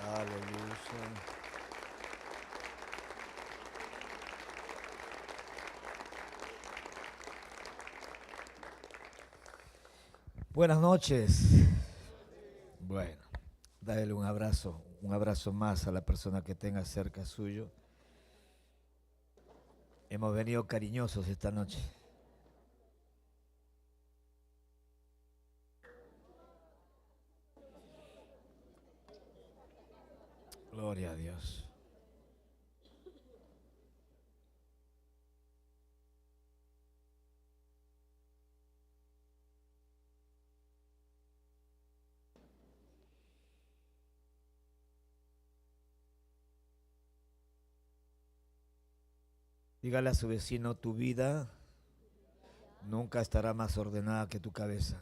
Aleluya. Buenas noches. Bueno, dale un abrazo más a la persona que tenga cerca suyo. Hemos venido cariñosos esta noche. Gloria a Dios. Dígale a su vecino, tu vida nunca estará más ordenada que tu cabeza.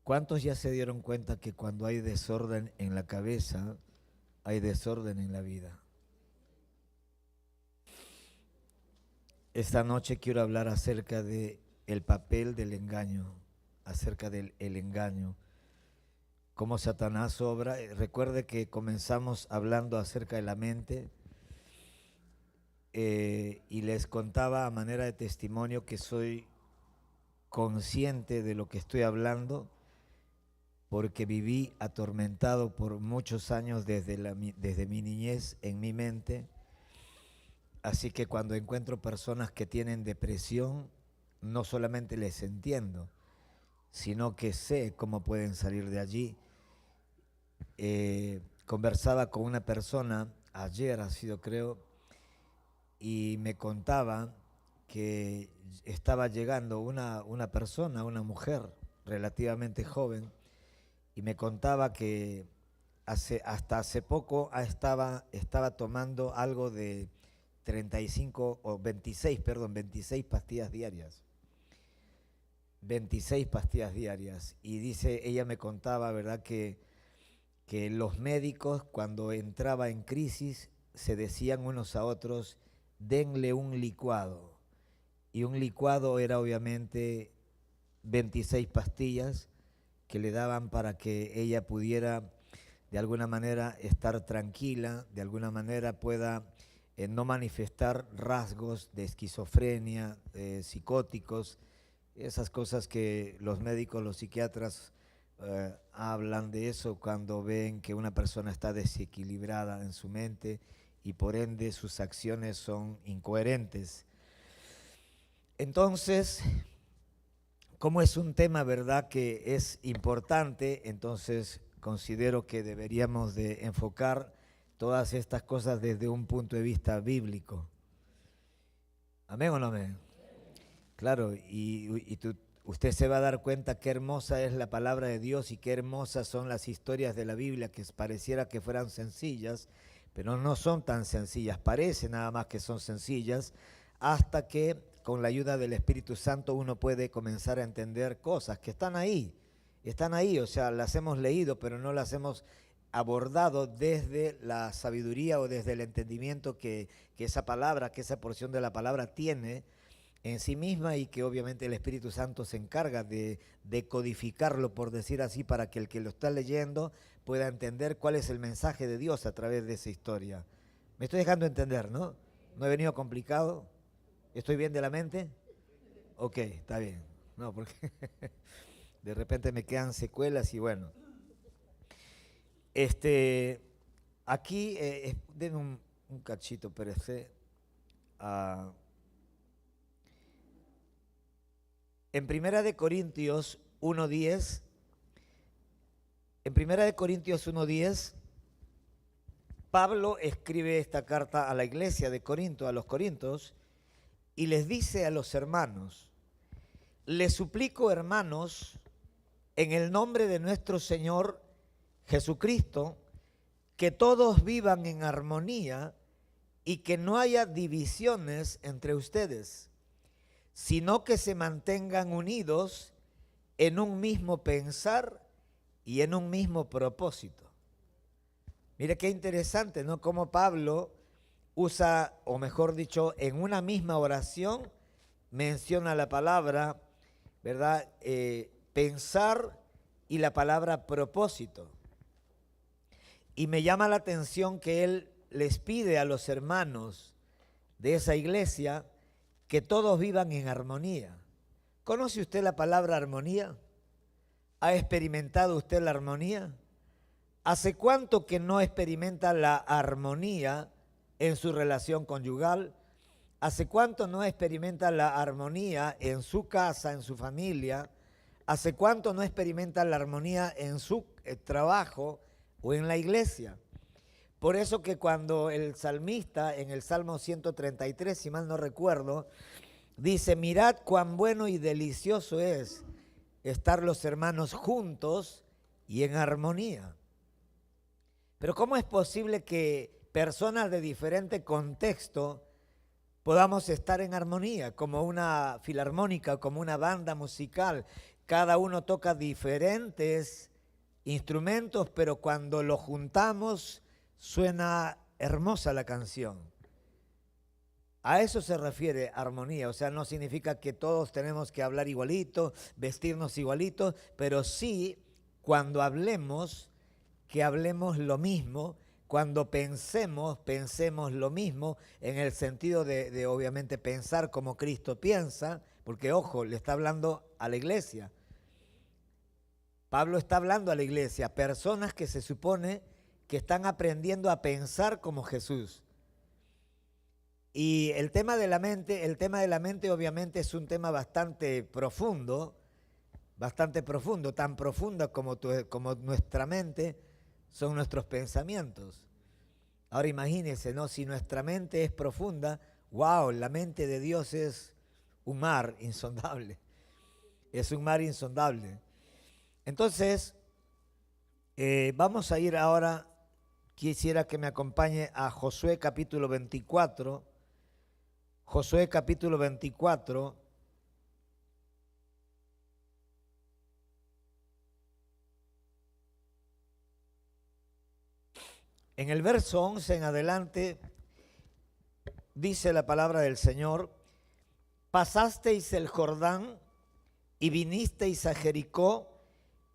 ¿Cuántos ya se dieron cuenta que cuando hay desorden en la cabeza, hay desorden en la vida? Esta noche quiero hablar acerca de el papel del engaño, acerca del el engaño, cómo Satanás obra. Recuerde que comenzamos hablando acerca de la mente y les contaba a manera de testimonio que soy consciente de lo que estoy hablando porque viví atormentado por muchos años desde mi niñez en mi mente. Así que cuando encuentro personas que tienen depresión, no solamente les entiendo, sino que sé cómo pueden salir de allí. Conversaba con una persona, ayer ha sido creo, y me contaba que estaba llegando una persona, una mujer relativamente joven, y me contaba que hasta hace poco estaba tomando algo de 35 o 26, perdón, 26 pastillas diarias. 26 pastillas diarias. Y dice, ella me contaba, ¿verdad?, que los médicos cuando entraba en crisis se decían unos a otros, denle un licuado. Y un licuado era obviamente 26 pastillas que le daban para que ella pudiera de alguna manera estar tranquila, de alguna manera pueda no manifestar rasgos de esquizofrenia, psicóticos, esas cosas que los médicos, los psiquiatras hablan de eso cuando ven que una persona está desequilibrada en su mente y por ende sus acciones son incoherentes. Entonces, como es un tema, ¿verdad?, que es importante, entonces considero que deberíamos de enfocar todas estas cosas desde un punto de vista bíblico. ¿Amén o no amén? Claro, usted se va a dar cuenta qué hermosa es la palabra de Dios y qué hermosas son las historias de la Biblia, que pareciera que fueran sencillas, pero no son tan sencillas, parece nada más que son sencillas, hasta que con la ayuda del Espíritu Santo uno puede comenzar a entender cosas que están ahí, o sea, las hemos leído, pero no las hemos abordado desde la sabiduría o desde el entendimiento que esa palabra, que esa porción de la palabra tiene en sí misma y que obviamente el Espíritu Santo se encarga de codificarlo, por decir así, para que el que lo está leyendo pueda entender cuál es el mensaje de Dios a través de esa historia. Me estoy dejando entender, ¿no? ¿No he venido complicado? ¿Estoy bien de la mente? Ok, está bien. No, porque de repente me quedan secuelas y bueno. Aquí, denme un cachito, pero en Primera de Corintios 1:10, en Primera de Corintios 1:10, Pablo escribe esta carta a la iglesia de Corinto, a los corintios, y les dice a los hermanos, les suplico, hermanos, en el nombre de nuestro Señor Jesucristo, que todos vivan en armonía y que no haya divisiones entre ustedes, sino que se mantengan unidos en un mismo pensar y en un mismo propósito. Mire qué interesante, ¿no? Cómo Pablo usa, o mejor dicho, en una misma oración menciona la palabra, ¿verdad? Pensar y la palabra propósito. Y me llama la atención que él les pide a los hermanos de esa iglesia que todos vivan en armonía. ¿Conoce usted la palabra armonía? ¿Ha experimentado usted la armonía? ¿Hace cuánto que no experimenta la armonía en su relación conyugal? ¿Hace cuánto no experimenta la armonía en su casa, en su familia? ¿Hace cuánto no experimenta la armonía en su trabajo o en la iglesia? Por eso que cuando el salmista en el Salmo 133, si mal no recuerdo, dice, mirad cuán bueno y delicioso es estar los hermanos juntos y en armonía. Pero ¿cómo es posible que personas de diferente contexto podamos estar en armonía, como una filarmónica, como una banda musical? Cada uno toca diferentes instrumentos, pero cuando los juntamos suena hermosa la canción. A eso se refiere armonía, o sea, no significa que todos tenemos que hablar igualito, vestirnos igualito, pero sí cuando hablemos, que hablemos lo mismo, cuando pensemos lo mismo, en el sentido de obviamente pensar como Cristo piensa, porque ojo, le está hablando a la iglesia. Pablo está hablando a la iglesia, personas que se supone que están aprendiendo a pensar como Jesús. Y el tema de la mente obviamente es un tema bastante profundo, tan profundo como nuestra mente son nuestros pensamientos. Ahora imagínense, ¿no? Si nuestra mente es profunda, wow, la mente de Dios es un mar insondable. Es un mar insondable. Entonces, vamos a ir ahora, quisiera que me acompañe a Josué capítulo 24. Josué capítulo 24. En el verso 11 en adelante dice la palabra del Señor, pasasteis el Jordán y vinisteis a Jericó,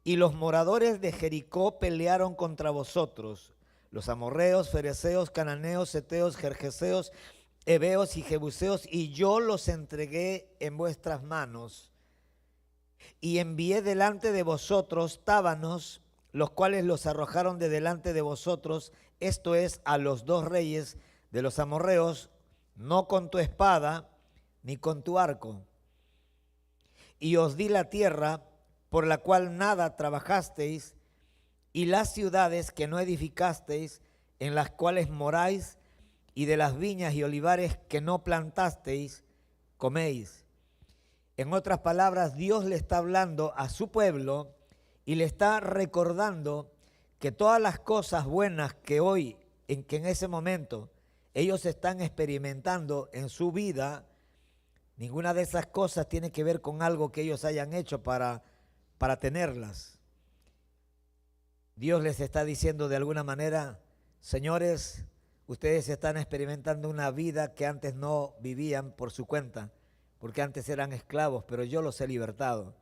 y los moradores de Jericó pelearon contra vosotros, los amorreos, fereceos, cananeos, heteos, gergeseos, heveos y jebuseos, y yo los entregué en vuestras manos. Y envié delante de vosotros tábanos, los cuales los arrojaron de delante de vosotros, esto es, a los dos reyes de los amorreos, no con tu espada ni con tu arco. Y os di la tierra por la cual nada trabajasteis, y las ciudades que no edificasteis, en las cuales moráis, y de las viñas y olivares que no plantasteis, coméis. En otras palabras, Dios le está hablando a su pueblo y le está recordando que todas las cosas buenas que hoy, que en ese momento ellos están experimentando en su vida, ninguna de esas cosas tiene que ver con algo que ellos hayan hecho para tenerlas. Dios les está diciendo de alguna manera, señores, ustedes están experimentando una vida que antes no vivían por su cuenta, porque antes eran esclavos, pero yo los he libertado.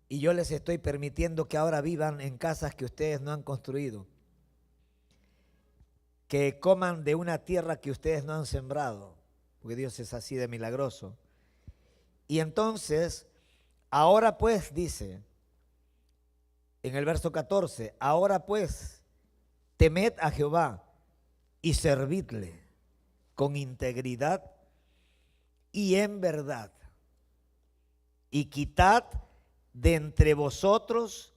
Y yo les estoy permitiendo que ahora vivan en casas que ustedes no han construido, que coman de una tierra que ustedes no han sembrado, porque Dios es así de milagroso. Y entonces, ahora pues, dice, en el verso 14, ahora pues, temed a Jehová y servidle con integridad y en verdad, y quitad de entre vosotros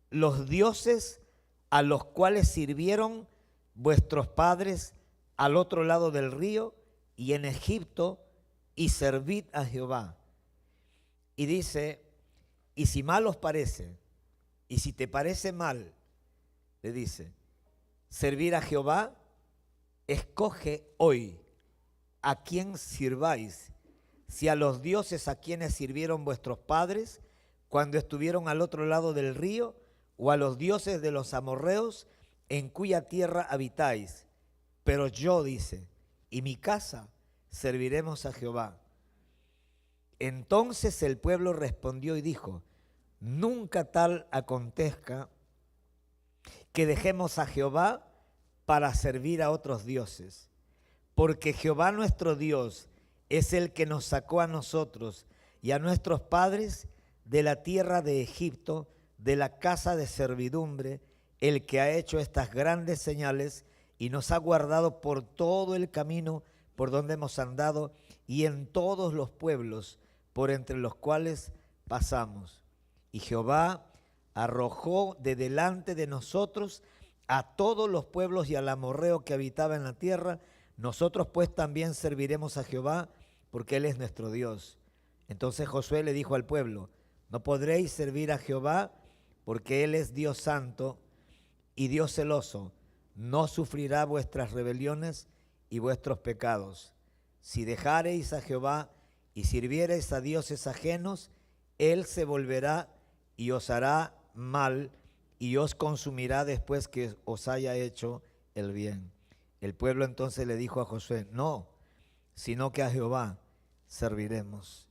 los dioses a los cuales sirvieron vuestros padres al otro lado del río y en Egipto, y servid a Jehová. Y dice, y si mal os parece, y si te parece mal, le dice, servir a Jehová, escoge hoy a quién sirváis, si a los dioses a quienes sirvieron vuestros padres cuando estuvieron al otro lado del río, o a los dioses de los amorreos en cuya tierra habitáis. Pero yo, dice, y mi casa serviremos a Jehová. Entonces el pueblo respondió y dijo: nunca tal acontezca que dejemos a Jehová para servir a otros dioses, porque Jehová nuestro Dios es el que nos sacó a nosotros y a nuestros padres de la tierra de Egipto, de la casa de servidumbre, el que ha hecho estas grandes señales y nos ha guardado por todo el camino por donde hemos andado y en todos los pueblos por entre los cuales pasamos. Y Jehová arrojó de delante de nosotros a todos los pueblos y al amorreo que habitaba en la tierra. Nosotros pues también serviremos a Jehová, porque Él es nuestro Dios. Entonces Josué le dijo al pueblo: no podréis servir a Jehová, porque Él es Dios santo y Dios celoso. No sufrirá vuestras rebeliones y vuestros pecados. Si dejareis a Jehová y sirviereis a dioses ajenos, Él se volverá y os hará mal y os consumirá después que os haya hecho el bien. El pueblo entonces le dijo a Josué: no, sino que a Jehová serviremos.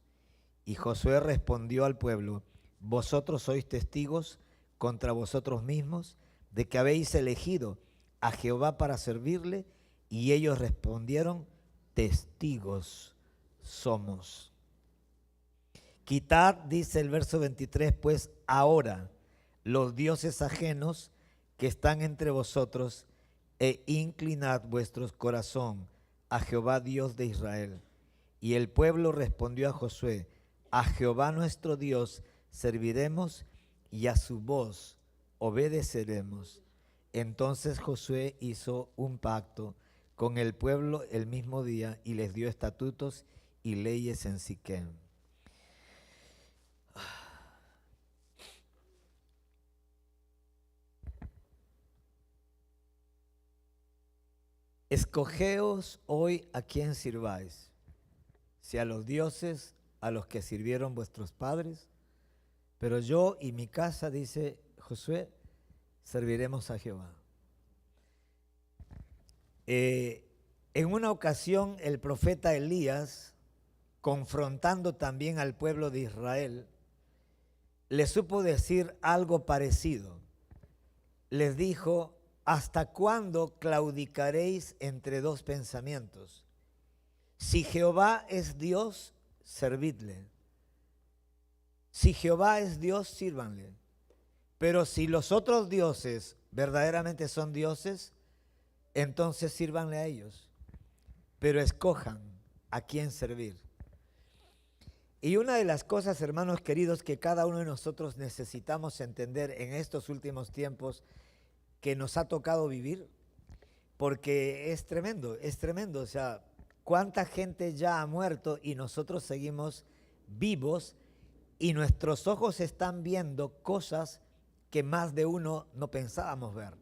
Y Josué respondió al pueblo: vosotros sois testigos contra vosotros mismos de que habéis elegido a Jehová para servirle. Y ellos respondieron: testigos somos. Quitad, dice el verso 23, pues ahora los dioses ajenos que están entre vosotros e inclinad vuestro corazón a Jehová Dios de Israel. Y el pueblo respondió a Josué: a Jehová nuestro Dios serviremos y a su voz obedeceremos. Entonces Josué hizo un pacto con el pueblo el mismo día y les dio estatutos y leyes en Siquem. Escogeos hoy a quién sirváis, si a los dioses a los que sirvieron vuestros padres, pero yo y mi casa, dice Josué, serviremos a Jehová. En una ocasión el profeta Elías, confrontando también al pueblo de Israel, le supo decir algo parecido. Les dijo: ¿hasta cuándo claudicaréis entre dos pensamientos? Si Jehová es Dios, servidle. Si Jehová es Dios, sírvanle. Pero si los otros dioses verdaderamente son dioses, entonces sírvanle a ellos. Pero escojan a quién servir. Y una de las cosas, hermanos queridos, que cada uno de nosotros necesitamos entender en estos últimos tiempos que nos ha tocado vivir, porque es tremendo, o sea, cuánta gente ya ha muerto y nosotros seguimos vivos y nuestros ojos están viendo cosas que más de uno no pensábamos ver.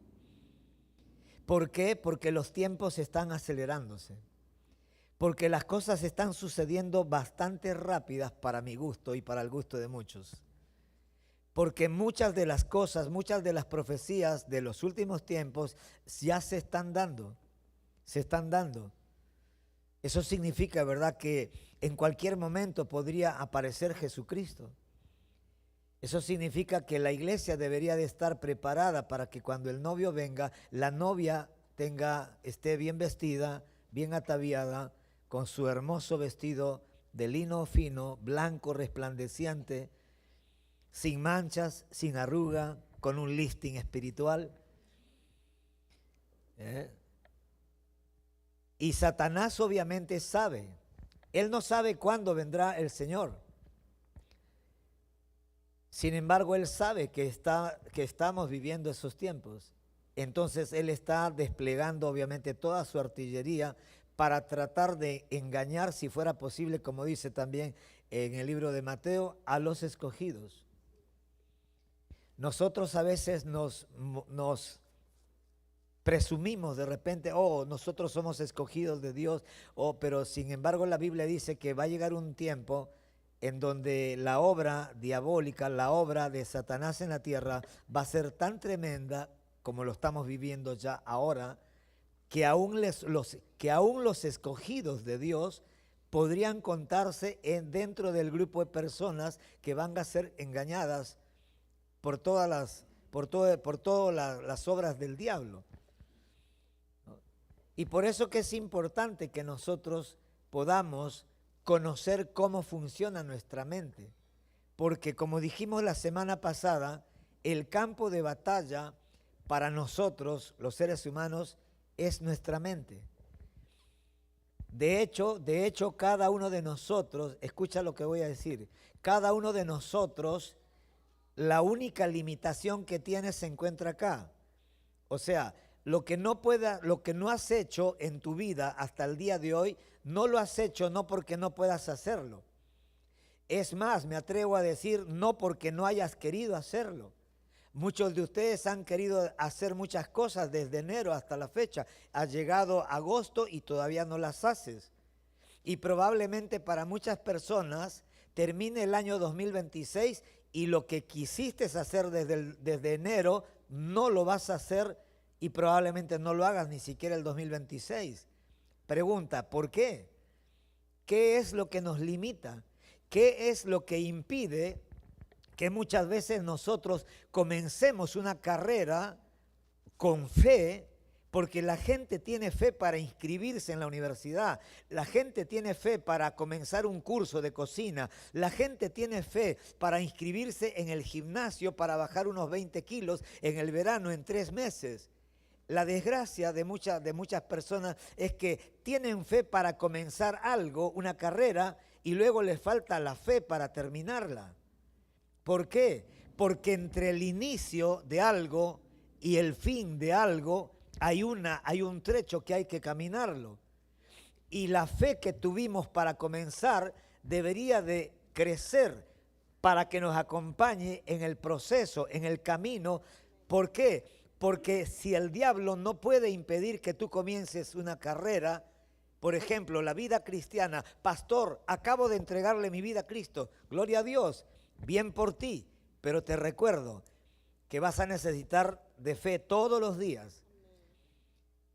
¿Por qué? Porque los tiempos están acelerándose, porque las cosas están sucediendo bastante rápidas para mi gusto y para el gusto de muchos. Porque muchas de las cosas, muchas de las profecías de los últimos tiempos ya se están dando. Eso significa, ¿verdad?, que en cualquier momento podría aparecer Jesucristo. Eso significa que la iglesia debería de estar preparada para que cuando el novio venga, la novia esté bien vestida, bien ataviada, con su hermoso vestido de lino fino, blanco, resplandeciente, sin manchas, sin arruga, con un lifting espiritual. Y Satanás obviamente sabe. Él no sabe cuándo vendrá el Señor. Sin embargo, Él sabe que estamos viviendo esos tiempos. Entonces, Él está desplegando obviamente toda su artillería para tratar de engañar, si fuera posible, como dice también en el libro de Mateo, a los escogidos. Nosotros a veces nos presumimos de repente: oh, nosotros somos escogidos de Dios, pero sin embargo la Biblia dice que va a llegar un tiempo en donde la obra diabólica, la obra de Satanás en la tierra va a ser tan tremenda como lo estamos viviendo ya ahora, que aún los escogidos de Dios podrían contarse dentro del grupo de personas que van a ser engañadas por todas las obras del diablo. Y por eso que es importante que nosotros podamos conocer cómo funciona nuestra mente. Porque como dijimos la semana pasada, el campo de batalla para nosotros, los seres humanos, es nuestra mente. De hecho, cada uno de nosotros, escucha lo que voy a decir, cada uno de nosotros, la única limitación que tiene se encuentra acá. O sea, lo que no has hecho en tu vida hasta el día de hoy, no lo has hecho no porque no puedas hacerlo. Es más, me atrevo a decir, no porque no hayas querido hacerlo. Muchos de ustedes han querido hacer muchas cosas desde enero hasta la fecha. Ha llegado agosto y todavía no las haces. Y probablemente para muchas personas termine el año 2026 y lo que quisiste hacer desde enero no lo vas a hacer y probablemente no lo hagas ni siquiera el 2026. Pregunta, ¿por qué? ¿Qué es lo que nos limita? ¿Qué es lo que impide que muchas veces nosotros comencemos una carrera con fe? Porque la gente tiene fe para inscribirse en la universidad, la gente tiene fe para comenzar un curso de cocina, la gente tiene fe para inscribirse en el gimnasio para bajar unos 20 kilos en el verano en 3 meses. La desgracia de muchas personas es que tienen fe para comenzar algo, una carrera, y luego les falta la fe para terminarla. ¿Por qué? Porque entre el inicio de algo y el fin de algo hay un trecho que hay que caminarlo. Y la fe que tuvimos para comenzar debería de crecer para que nos acompañe en el proceso, en el camino. ¿Por qué? Porque si el diablo no puede impedir que tú comiences una carrera, por ejemplo, la vida cristiana, pastor, acabo de entregarle mi vida a Cristo, gloria a Dios, bien por ti, pero te recuerdo que vas a necesitar de fe todos los días,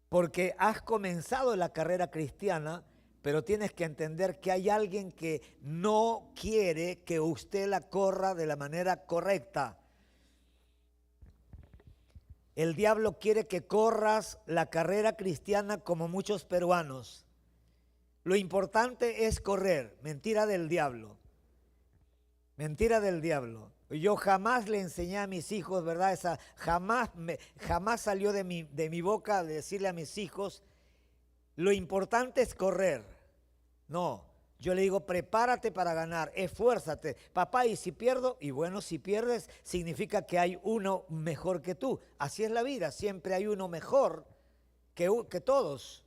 porque has comenzado la carrera cristiana, pero tienes que entender que hay alguien que no quiere que usted la corra de la manera correcta. El diablo quiere que corras la carrera cristiana como muchos peruanos. Lo importante es correr, mentira del diablo. Mentira del diablo. Yo jamás le enseñé a mis hijos, ¿verdad? Jamás salió de mi boca decirle a mis hijos, lo importante es correr. No, yo le digo, prepárate para ganar, esfuérzate. Papá, ¿y si pierdo? Y bueno, si pierdes, significa que hay uno mejor que tú. Así es la vida, siempre hay uno mejor que todos.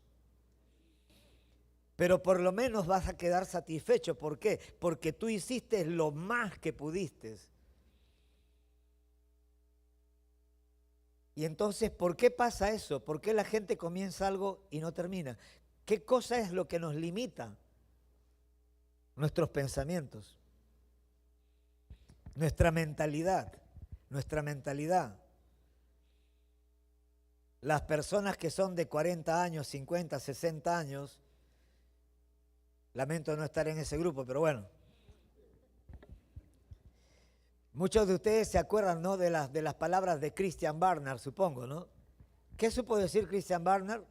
Pero por lo menos vas a quedar satisfecho. ¿Por qué? Porque tú hiciste lo más que pudiste. Y entonces, ¿por qué pasa eso? ¿Por qué la gente comienza algo y no termina? ¿Qué cosa es lo que nos limita? Nuestros pensamientos, nuestra mentalidad. Las personas que son de 40 años, 50, 60 años, lamento no estar en ese grupo, pero bueno. Muchos de ustedes se acuerdan, ¿no?, de las palabras de Christian Barnard, supongo, ¿no? ¿Qué supo decir Christian Barnard?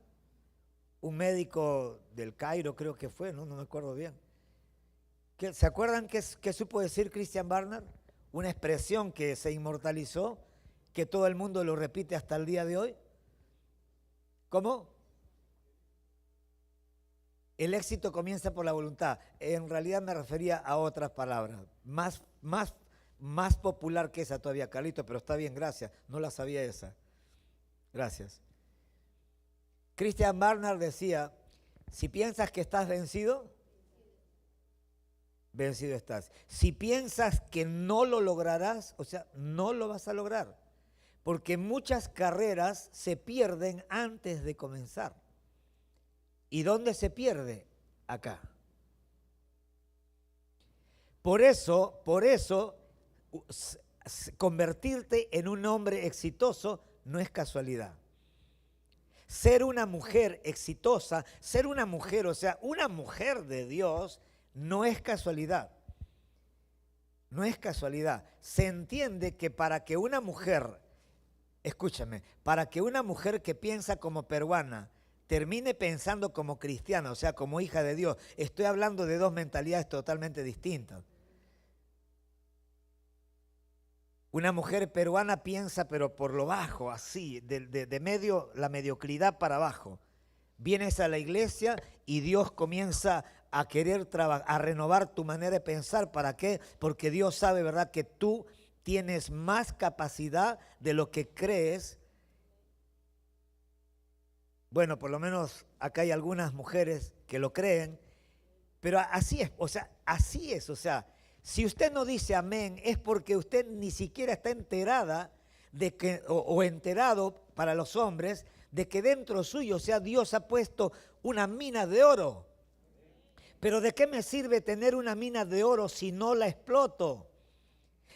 Un médico del Cairo, creo que fue, no me acuerdo bien. ¿Se acuerdan qué supo decir Christian Barnard? Una expresión que se inmortalizó, que todo el mundo lo repite hasta el día de hoy. ¿Cómo? El éxito comienza por la voluntad. En realidad me refería a otras palabras, más popular que esa todavía, Carlito, pero está bien, gracias. No la sabía esa. Gracias. Christian Barnard decía, si piensas que estás vencido, vencido estás. Si piensas que no lo lograrás, o sea, no lo vas a lograr. Porque muchas carreras se pierden antes de comenzar. ¿Y dónde se pierde? Acá. Por eso, convertirte en un hombre exitoso no es casualidad. Ser una mujer exitosa, ser una mujer, o sea, una mujer de Dios, no es casualidad. No es casualidad. Se entiende que para que una mujer, escúchame, para que una mujer que piensa como peruana termine pensando como cristiana, o sea, como hija de Dios, estoy hablando de dos mentalidades totalmente distintas. Una mujer peruana piensa pero por lo bajo, así, de medio, la mediocridad para abajo. Vienes a la iglesia y Dios comienza a querer a renovar tu manera de pensar. ¿Para qué? Porque Dios sabe, ¿verdad?, que tú tienes más capacidad de lo que crees. Bueno, por lo menos acá hay algunas mujeres que lo creen, pero así es, o sea, así es, o sea, si usted no dice amén es porque usted ni siquiera está enterada de que, o enterado para los hombres, de que dentro suyo, o sea, Dios ha puesto una mina de oro. Pero ¿de qué me sirve tener una mina de oro si no la exploto?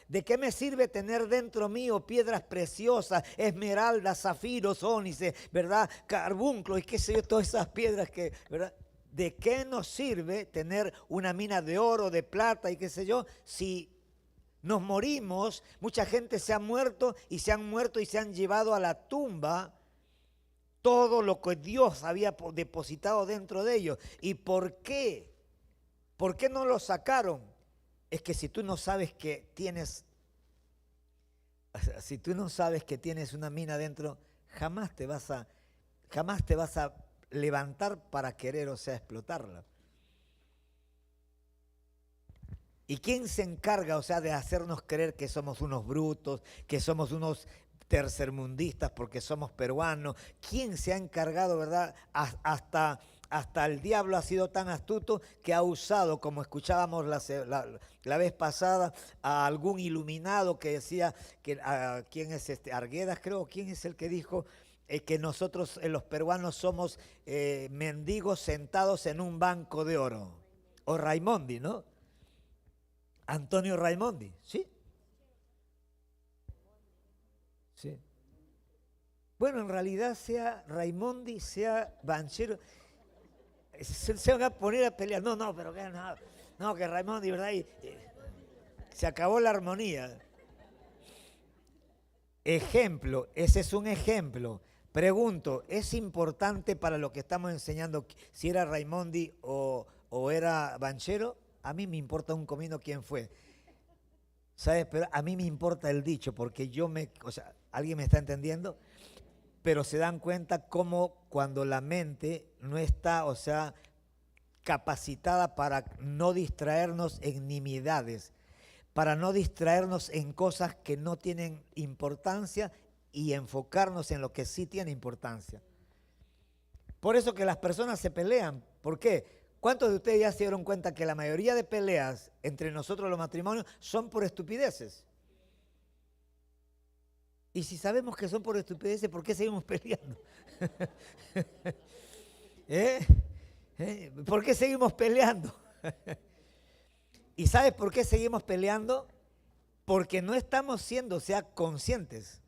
¿De qué me sirve tener dentro mío piedras preciosas, esmeraldas, zafiros, ónice, ¿verdad? Carbunclo y qué sé yo, todas esas piedras que, ¿verdad? ¿De qué nos sirve tener una mina de oro, de plata y qué sé yo, si nos morimos? Mucha gente se ha muerto y se han llevado a la tumba todo lo que Dios había depositado dentro de ellos. ¿Y por qué? ¿Por qué no lo sacaron? Es que si tú no sabes que tienes, si tú no sabes que tienes una mina dentro, jamás te vas a levantar para querer, o sea, explotarla. ¿Y quién se encarga, o sea, de hacernos creer que somos unos brutos, que somos unos tercermundistas porque somos peruanos? ¿Quién se ha encargado, verdad? Hasta el diablo ha sido tan astuto que ha usado, como escuchábamos la vez pasada, a algún iluminado que decía, que ¿quién es este? Arguedas, creo. ¿Quién es el que dijo que nosotros, los peruanos, somos mendigos sentados en un banco de oro? O Raimondi, ¿no? Antonio Raimondi, ¿sí? Sí. Bueno, en realidad sea Raimondi, sea Banchero, se van a poner a pelear. No, pero que no, que Raimondi, ¿verdad? Se acabó la armonía. Ejemplo, ese es un ejemplo. Pregunto, ¿es importante para lo que estamos enseñando si era Raimondi o era Banchero? A mí me importa un comino quién fue. ¿Sabes? Pero a mí me importa el dicho porque o sea, ¿alguien me está entendiendo? Pero se dan cuenta cómo cuando la mente no está, o sea, capacitada para no distraernos en nimiedades, para no distraernos en cosas que no tienen importancia y enfocarnos en lo que sí tiene importancia. Por eso que las personas se pelean. ¿Por qué? ¿Cuántos de ustedes ya se dieron cuenta que la mayoría de peleas entre nosotros los matrimonios son por estupideces? Y si sabemos que son por estupideces, ¿por qué seguimos peleando? ¿Eh? ¿Por qué seguimos peleando? ¿Y sabes por qué seguimos peleando? Porque no estamos siendo, o sea, conscientes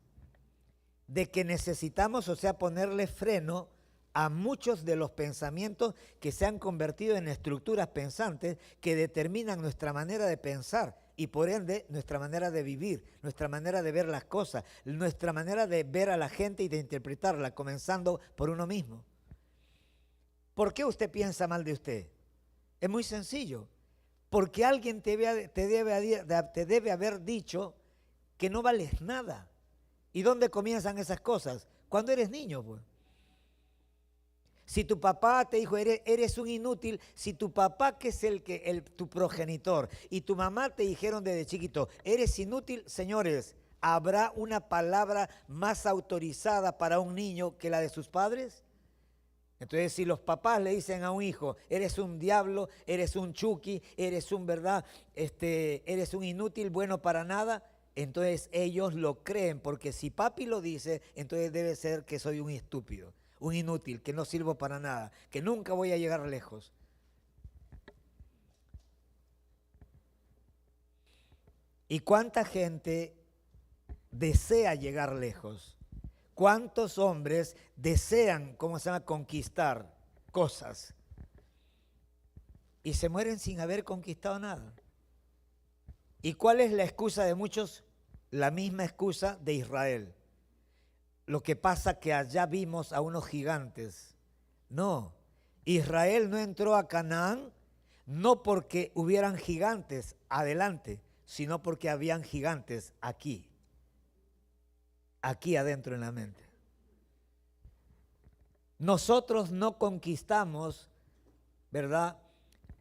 de que necesitamos, o sea, ponerle freno a muchos de los pensamientos que se han convertido en estructuras pensantes que determinan nuestra manera de pensar y por ende nuestra manera de vivir, nuestra manera de ver las cosas, nuestra manera de ver a la gente y de interpretarla, comenzando por uno mismo. ¿Por qué usted piensa mal de usted? Es muy sencillo. Porque alguien te debe haber dicho que no vales nada. ¿Y dónde comienzan esas cosas? Cuando eres niño, pues. Si tu papá te dijo, eres un inútil, si tu papá, que es tu progenitor, y tu mamá te dijeron desde chiquito, eres inútil, señores, ¿habrá una palabra más autorizada para un niño que la de sus padres? Entonces, si los papás le dicen a un hijo, eres un diablo, eres un chuki, eres un, ¿verdad? Eres un inútil, bueno para nada, entonces ellos lo creen, porque si papi lo dice, entonces debe ser que soy un estúpido, un inútil, que no sirvo para nada, que nunca voy a llegar lejos. ¿Y cuánta gente desea llegar lejos? ¿Cuántos hombres desean, ¿cómo se llama?, conquistar cosas y se mueren sin haber conquistado nada? ¿Y cuál es la excusa de muchos? La misma excusa de Israel. Lo que pasa que allá vimos a unos gigantes. No, Israel no entró a Canaán no porque hubieran gigantes adelante, sino porque habían gigantes aquí adentro en la mente. Nosotros no conquistamos, ¿verdad?,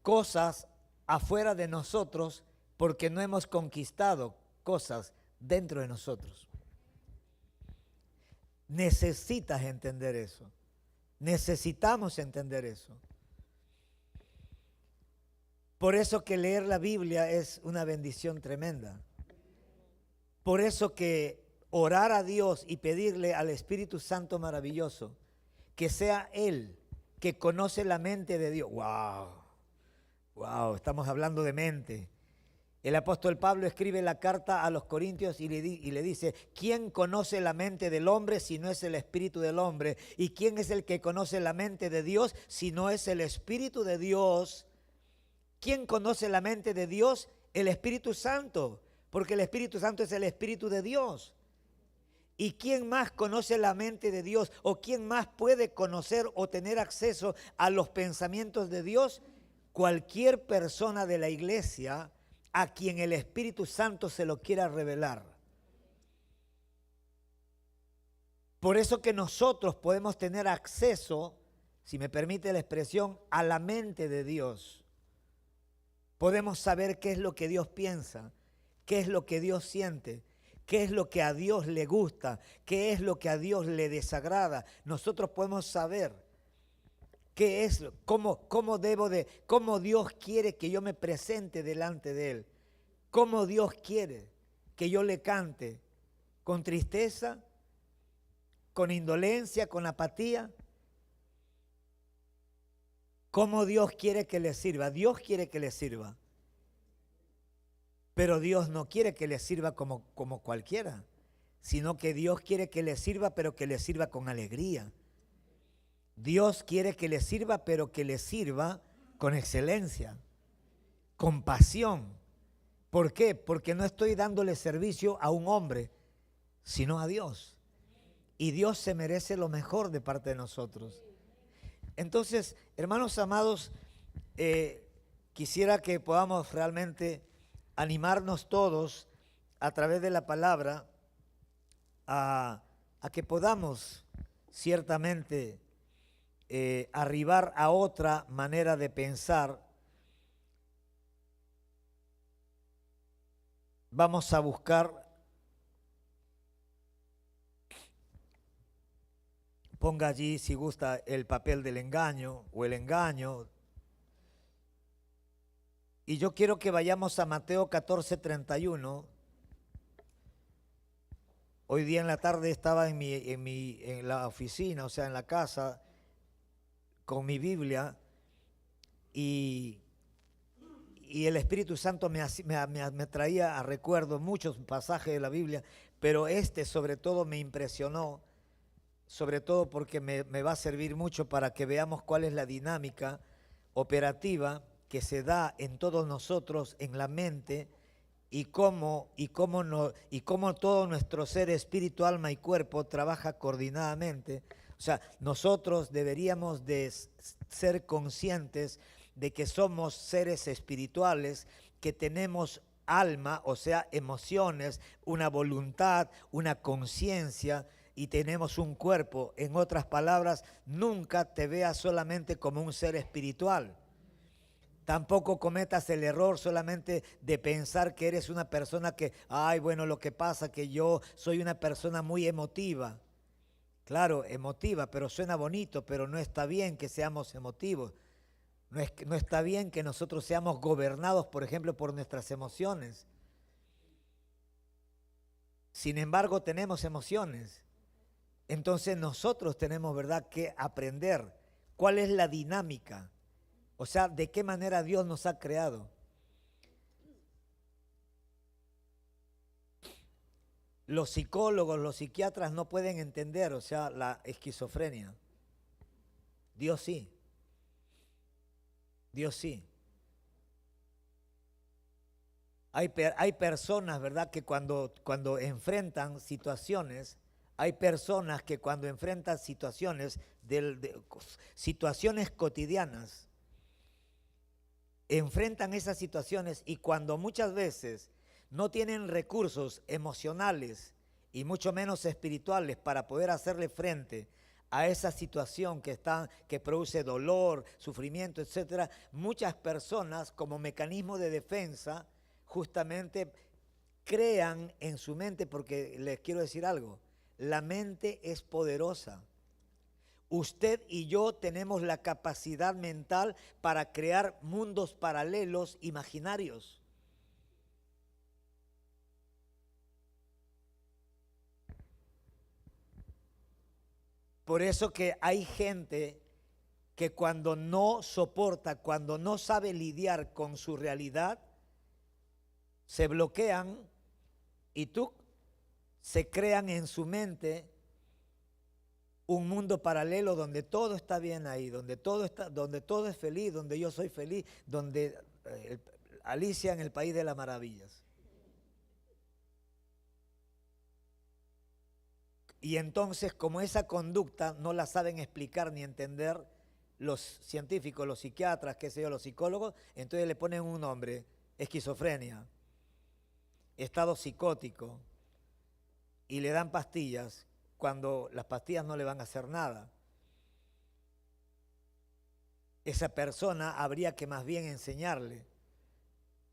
cosas afuera de nosotros porque no hemos conquistado cosas dentro de nosotros. Necesitas entender eso. Necesitamos entender eso. Por eso que leer la Biblia es una bendición tremenda. Por eso que orar a Dios y pedirle al Espíritu Santo maravilloso que sea Él que conoce la mente de Dios. ¡Wow! Estamos hablando de mente. El apóstol Pablo escribe la carta a los Corintios y le dice, ¿quién conoce la mente del hombre si no es el espíritu del hombre? ¿Y quién es el que conoce la mente de Dios si no es el Espíritu de Dios? ¿Quién conoce la mente de Dios? El Espíritu Santo, porque el Espíritu Santo es el Espíritu de Dios. ¿Y quién más conoce la mente de Dios? ¿O quién más puede conocer o tener acceso a los pensamientos de Dios? Cualquier persona de la iglesia a quien el Espíritu Santo se lo quiera revelar. Por eso que nosotros podemos tener acceso, si me permite la expresión, a la mente de Dios. Podemos saber qué es lo que Dios piensa, qué es lo que Dios siente, qué es lo que a Dios le gusta, qué es lo que a Dios le desagrada. Nosotros podemos saber qué es, cómo Dios quiere que yo me presente delante de Él. Cómo Dios quiere que yo le cante, con tristeza, con indolencia, con apatía. Cómo Dios quiere que le sirva. Dios quiere que le sirva. Pero Dios no quiere que le sirva como cualquiera, sino que Dios quiere que le sirva, pero que le sirva con alegría. Dios quiere que le sirva, pero que le sirva con excelencia, con pasión. ¿Por qué? Porque no estoy dándole servicio a un hombre, sino a Dios. Y Dios se merece lo mejor de parte de nosotros. Entonces, hermanos amados, quisiera que podamos realmente animarnos todos a través de la palabra a que podamos ciertamente arribar a otra manera de pensar. Vamos a buscar, ponga allí si gusta el papel del engaño o el engaño. Y yo quiero que vayamos a Mateo 14:31. Hoy día en la tarde estaba en la oficina, o sea, en la casa, con mi Biblia, y el Espíritu Santo me traía a recuerdo muchos pasajes de la Biblia, pero sobre todo me impresionó, sobre todo porque me va a servir mucho para que veamos cuál es la dinámica operativa que se da en todos nosotros, en la mente, y cómo todo nuestro ser, espíritu, alma y cuerpo trabaja coordinadamente. O sea, nosotros deberíamos de ser conscientes de que somos seres espirituales, que tenemos alma, o sea, emociones, una voluntad, una conciencia, y tenemos un cuerpo. En otras palabras, nunca te veas solamente como un ser espiritual. Tampoco cometas el error solamente de pensar que eres una persona que, lo que pasa que yo soy una persona muy emotiva. Claro, emotiva, pero suena bonito, pero no está bien que seamos emotivos. No está bien que nosotros seamos gobernados, por ejemplo, por nuestras emociones. Sin embargo, tenemos emociones. Entonces nosotros tenemos, ¿verdad?, que aprender cuál es la dinámica. O sea, de qué manera Dios nos ha creado. Los psicólogos, los psiquiatras no pueden entender, o sea, la esquizofrenia. Dios sí. Dios sí. Hay personas, ¿verdad?, que cuando enfrentan situaciones, hay personas que cuando enfrentan situaciones, situaciones cotidianas, enfrentan esas situaciones y cuando muchas veces no tienen recursos emocionales y mucho menos espirituales para poder hacerle frente a esa situación que produce dolor, sufrimiento, etcétera, muchas personas como mecanismo de defensa justamente crean en su mente, porque les quiero decir algo, la mente es poderosa. Usted y yo tenemos la capacidad mental para crear mundos paralelos imaginarios. Por eso que hay gente que cuando no soporta, cuando no sabe lidiar con su realidad, se bloquean y se crean en su mente un mundo paralelo donde todo está bien ahí, donde todo es feliz, donde yo soy feliz, donde Alicia en el País de las Maravillas. Y entonces, como esa conducta no la saben explicar ni entender los científicos, los psiquiatras, qué sé yo, los psicólogos, entonces le ponen un nombre: esquizofrenia, estado psicótico, y le dan pastillas cuando las pastillas no le van a hacer nada. Esa persona habría que más bien enseñarle.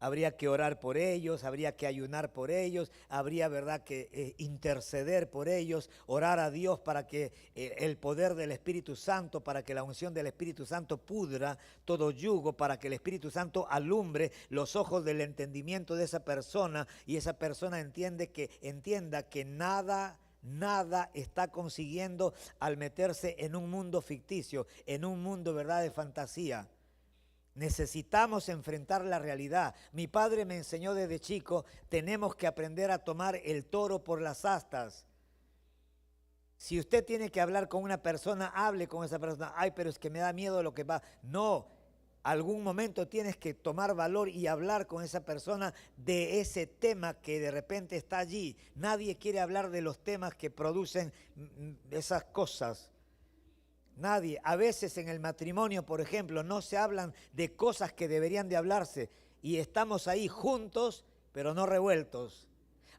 Habría que orar por ellos, habría que ayunar por ellos, habría, ¿verdad?, que interceder por ellos, orar a Dios para que el poder del Espíritu Santo, para que la unción del Espíritu Santo pudra todo yugo, para que el Espíritu Santo alumbre los ojos del entendimiento de esa persona y esa persona entienda que nada está consiguiendo al meterse en un mundo ficticio, en un mundo, ¿verdad?, de fantasía. Necesitamos enfrentar la realidad. Mi padre me enseñó desde chico, tenemos que aprender a tomar el toro por las astas. Si usted tiene que hablar con una persona, hable con esa persona. Ay, pero es que me da miedo lo que va. No, algún momento tienes que tomar valor y hablar con esa persona de ese tema que de repente está allí. Nadie quiere hablar de los temas que producen esas cosas. Nadie. A veces en el matrimonio, por ejemplo, no se hablan de cosas que deberían de hablarse y estamos ahí juntos, pero no revueltos.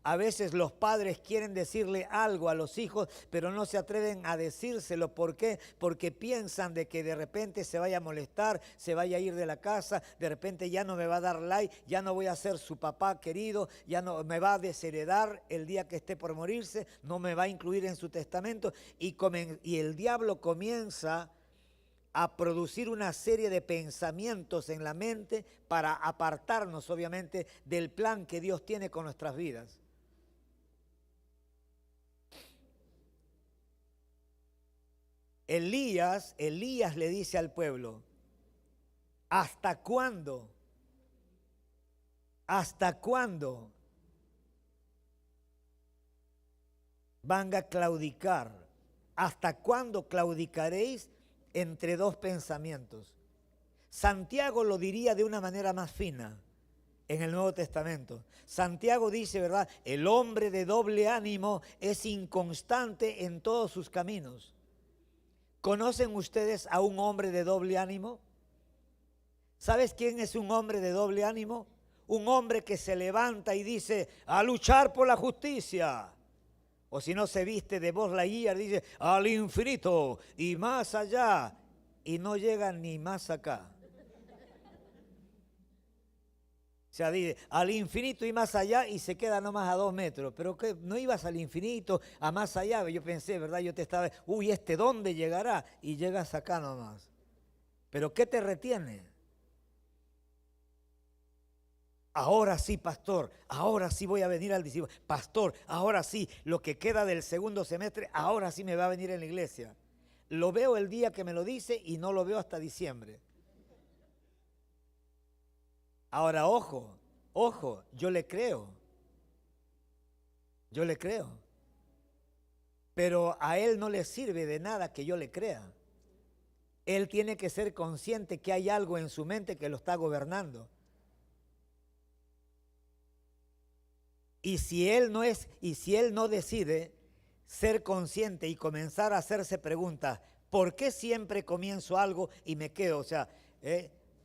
A veces los padres quieren decirle algo a los hijos, pero no se atreven a decírselo. ¿Por qué? Porque piensan de que de repente se vaya a molestar, se vaya a ir de la casa, de repente ya no me va a dar like, ya no voy a ser su papá querido, ya no me va a desheredar el día que esté por morirse, no me va a incluir en su testamento. Y el diablo comienza a producir una serie de pensamientos en la mente para apartarnos, obviamente, del plan que Dios tiene con nuestras vidas. Elías le dice al pueblo: ¿hasta cuándo? ¿Hasta cuándo van a claudicar? ¿Hasta cuándo claudicaréis entre dos pensamientos? Santiago lo diría de una manera más fina en el Nuevo Testamento. Santiago dice, ¿verdad?, el hombre de doble ánimo es inconstante en todos sus caminos. ¿Conocen ustedes a un hombre de doble ánimo? ¿Sabes quién es un hombre de doble ánimo? Un hombre que se levanta y dice, a luchar por la justicia. O si no, se viste de Buzz Lightyear, dice, al infinito y más allá. Y no llega ni más acá. O sea, dice, al infinito y más allá, y se queda nomás a 2 metros. Pero que no ibas al infinito, a más allá. Yo pensé, ¿verdad? Yo te estaba, ¿dónde llegará? Y llegas acá nomás. ¿Pero qué te retiene? Ahora sí, pastor, ahora sí voy a venir al discípulo. Pastor, ahora sí, lo que queda del segundo semestre, ahora sí me va a venir en la iglesia. Lo veo el día que me lo dice y no lo veo hasta diciembre. Ahora, ojo, yo le creo. Yo le creo. Pero a él no le sirve de nada que yo le crea. Él tiene que ser consciente que hay algo en su mente que lo está gobernando. Y si él no decide ser consciente y comenzar a hacerse preguntas, ¿por qué siempre comienzo algo y me quedo? O sea,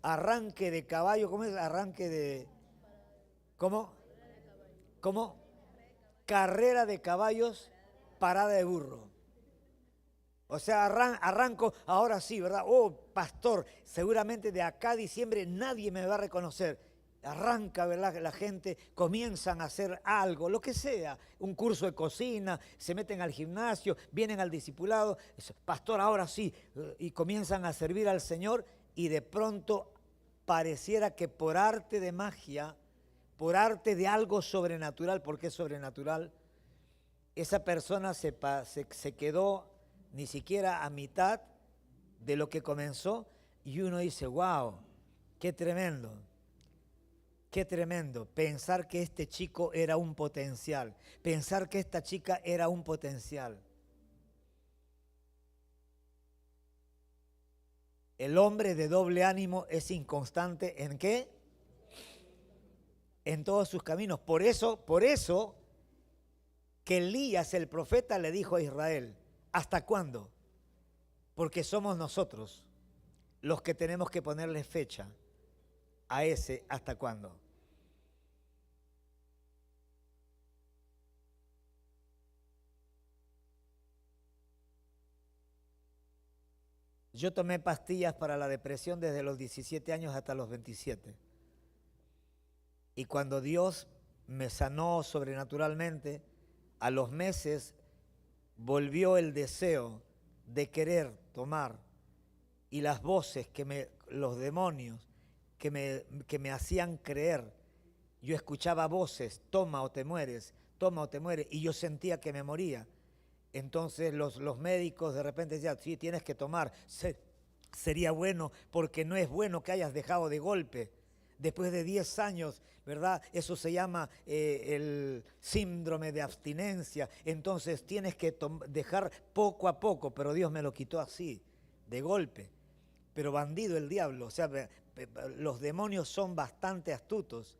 arranque de caballo, ¿cómo es? Arranque de... ¿Cómo? ¿Cómo? Carrera de caballos, parada de burro. O sea, arranco, ahora sí, ¿verdad? Oh, pastor, seguramente de acá a diciembre nadie me va a reconocer. Arranca, ¿verdad? La gente comienzan a hacer algo, lo que sea, un curso de cocina, se meten al gimnasio, vienen al discipulado, pastor, ahora sí, y comienzan a servir al Señor y de pronto pareciera que por arte de magia, por arte de algo sobrenatural, porque es sobrenatural, esa persona se quedó ni siquiera a mitad de lo que comenzó y uno dice, wow, qué tremendo. Qué tremendo pensar que este chico era un potencial, pensar que esta chica era un potencial. El hombre de doble ánimo es inconstante ¿en qué? En todos sus caminos. Por eso que Elías, el profeta, le dijo a Israel, ¿hasta cuándo? Porque somos nosotros los que tenemos que ponerle fecha a ese hasta cuándo. Yo tomé pastillas para la depresión desde los 17 años hasta los 27. Y cuando Dios me sanó sobrenaturalmente, a los meses volvió el deseo de querer tomar. Y las voces los demonios que me hacían creer, yo escuchaba voces, toma o te mueres, y yo sentía que me moría. Entonces los médicos de repente decían, sí, tienes que tomar, sería bueno, porque no es bueno que hayas dejado de golpe. Después de 10 años, ¿verdad? Eso se llama el síndrome de abstinencia. Entonces tienes que dejar poco a poco, pero Dios me lo quitó así, de golpe. Pero bandido el diablo, o sea, los demonios son bastante astutos.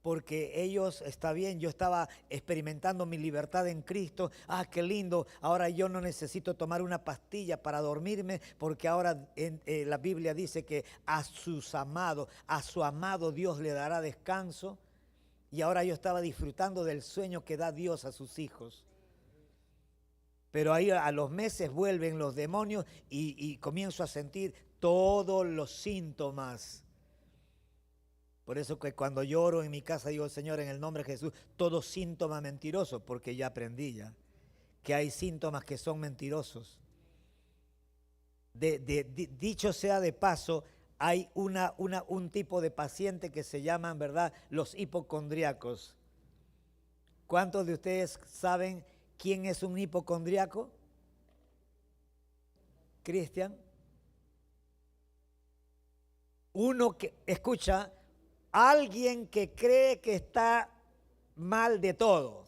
Porque ellos, está bien, yo estaba experimentando mi libertad en Cristo, qué lindo, ahora yo no necesito tomar una pastilla para dormirme, porque ahora la Biblia dice que a su amado Dios le dará descanso, y ahora yo estaba disfrutando del sueño que da Dios a sus hijos. Pero ahí a los meses vuelven los demonios y comienzo a sentir todos los síntomas. Por eso que cuando lloro en mi casa digo, Señor, en el nombre de Jesús, todo síntoma mentiroso, porque ya aprendí que hay síntomas que son mentirosos. Dicho sea de paso, hay un tipo de paciente que se llaman, ¿verdad?, los hipocondríacos. ¿Cuántos de ustedes saben quién es un hipocondríaco? Cristian. Uno que, escucha, alguien que cree que está mal de todo,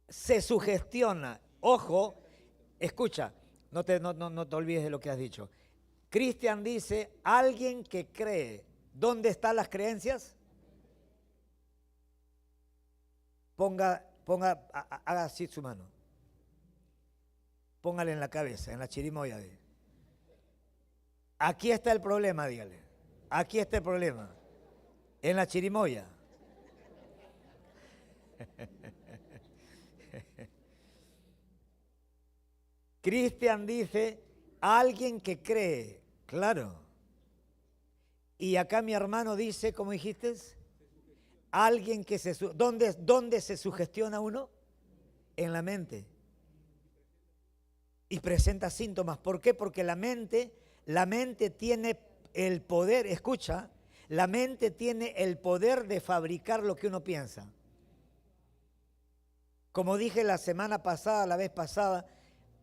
se sugestiona. Ojo, escucha, no te olvides de lo que has dicho. Cristian dice, alguien que cree. ¿Dónde están las creencias? Haga así su mano. Póngale en la cabeza, en la chirimoya. Aquí está el problema, dígale. Aquí está el problema. En la chirimoya. Cristian dice, alguien que cree, claro. Y acá mi hermano dice, ¿cómo dijiste? Alguien que ¿Dónde se sugestiona uno? En la mente. Y presenta síntomas. ¿Por qué? Porque la mente tiene el poder, escucha, la mente tiene el poder de fabricar lo que uno piensa. Como dije la vez pasada,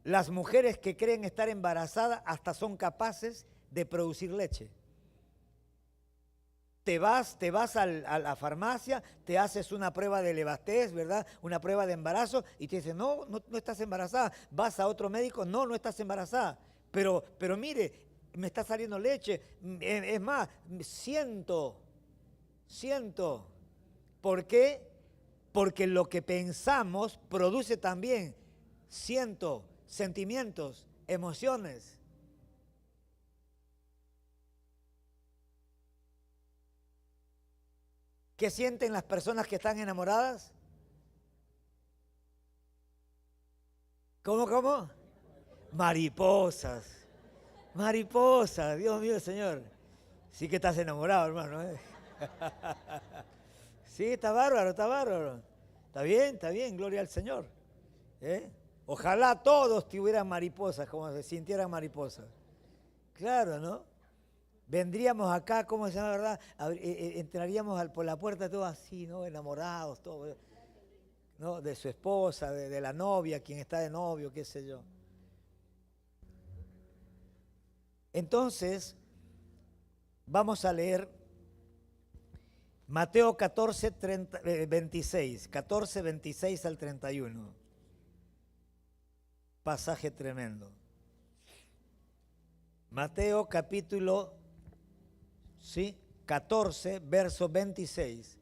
las mujeres que creen estar embarazadas hasta son capaces de producir leche. Te vas a la farmacia, te haces una prueba de levantez, ¿verdad? Una prueba de embarazo y te dicen, no estás embarazada. Vas a otro médico, no estás embarazada. Pero mire, me está saliendo leche. Es más, siento. ¿Por qué? Porque lo que pensamos produce también sentimientos, emociones. ¿Qué sienten las personas que están enamoradas? ¿Cómo? Mariposas. Mariposas, Dios mío, Señor. Sí que estás enamorado, hermano. Sí, está bárbaro. Está bien, gloria al Señor. Ojalá todos tuvieran mariposas, como se sintieran mariposas. Claro, ¿no? Vendríamos acá, ¿cómo se llama, verdad? Entraríamos por la puerta todos así, ¿no? Enamorados, todos, ¿no? De su esposa, de la novia, quien está de novio, qué sé yo. Entonces, vamos a leer Mateo 14, 26 al 31. Pasaje tremendo. Mateo capítulo 14, verso 26.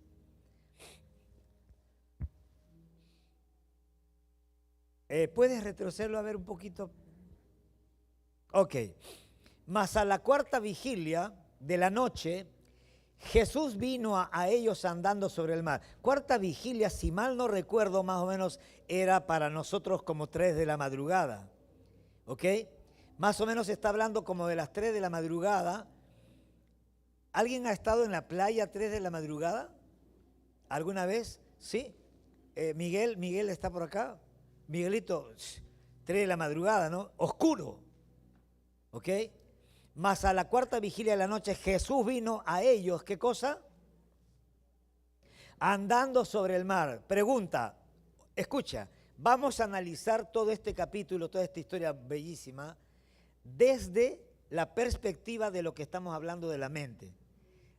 ¿Puedes retrocederlo a ver un poquito? Ok. Mas a la cuarta vigilia de la noche, Jesús vino a ellos andando sobre el mar. Cuarta vigilia, si mal no recuerdo, más o menos era para nosotros como 3 de la madrugada. ¿Ok? Más o menos está hablando como de las 3 de la madrugada. ¿Alguien ha estado en la playa 3 de la madrugada? ¿Alguna vez? ¿Sí? Miguel está por acá. Miguelito, 3 de la madrugada, ¿no? Oscuro. ¿Ok? Mas a la cuarta vigilia de la noche Jesús vino a ellos, ¿qué cosa? Andando sobre el mar. Pregunta, escucha, vamos a analizar todo este capítulo, toda esta historia bellísima, desde la perspectiva de lo que estamos hablando de la mente,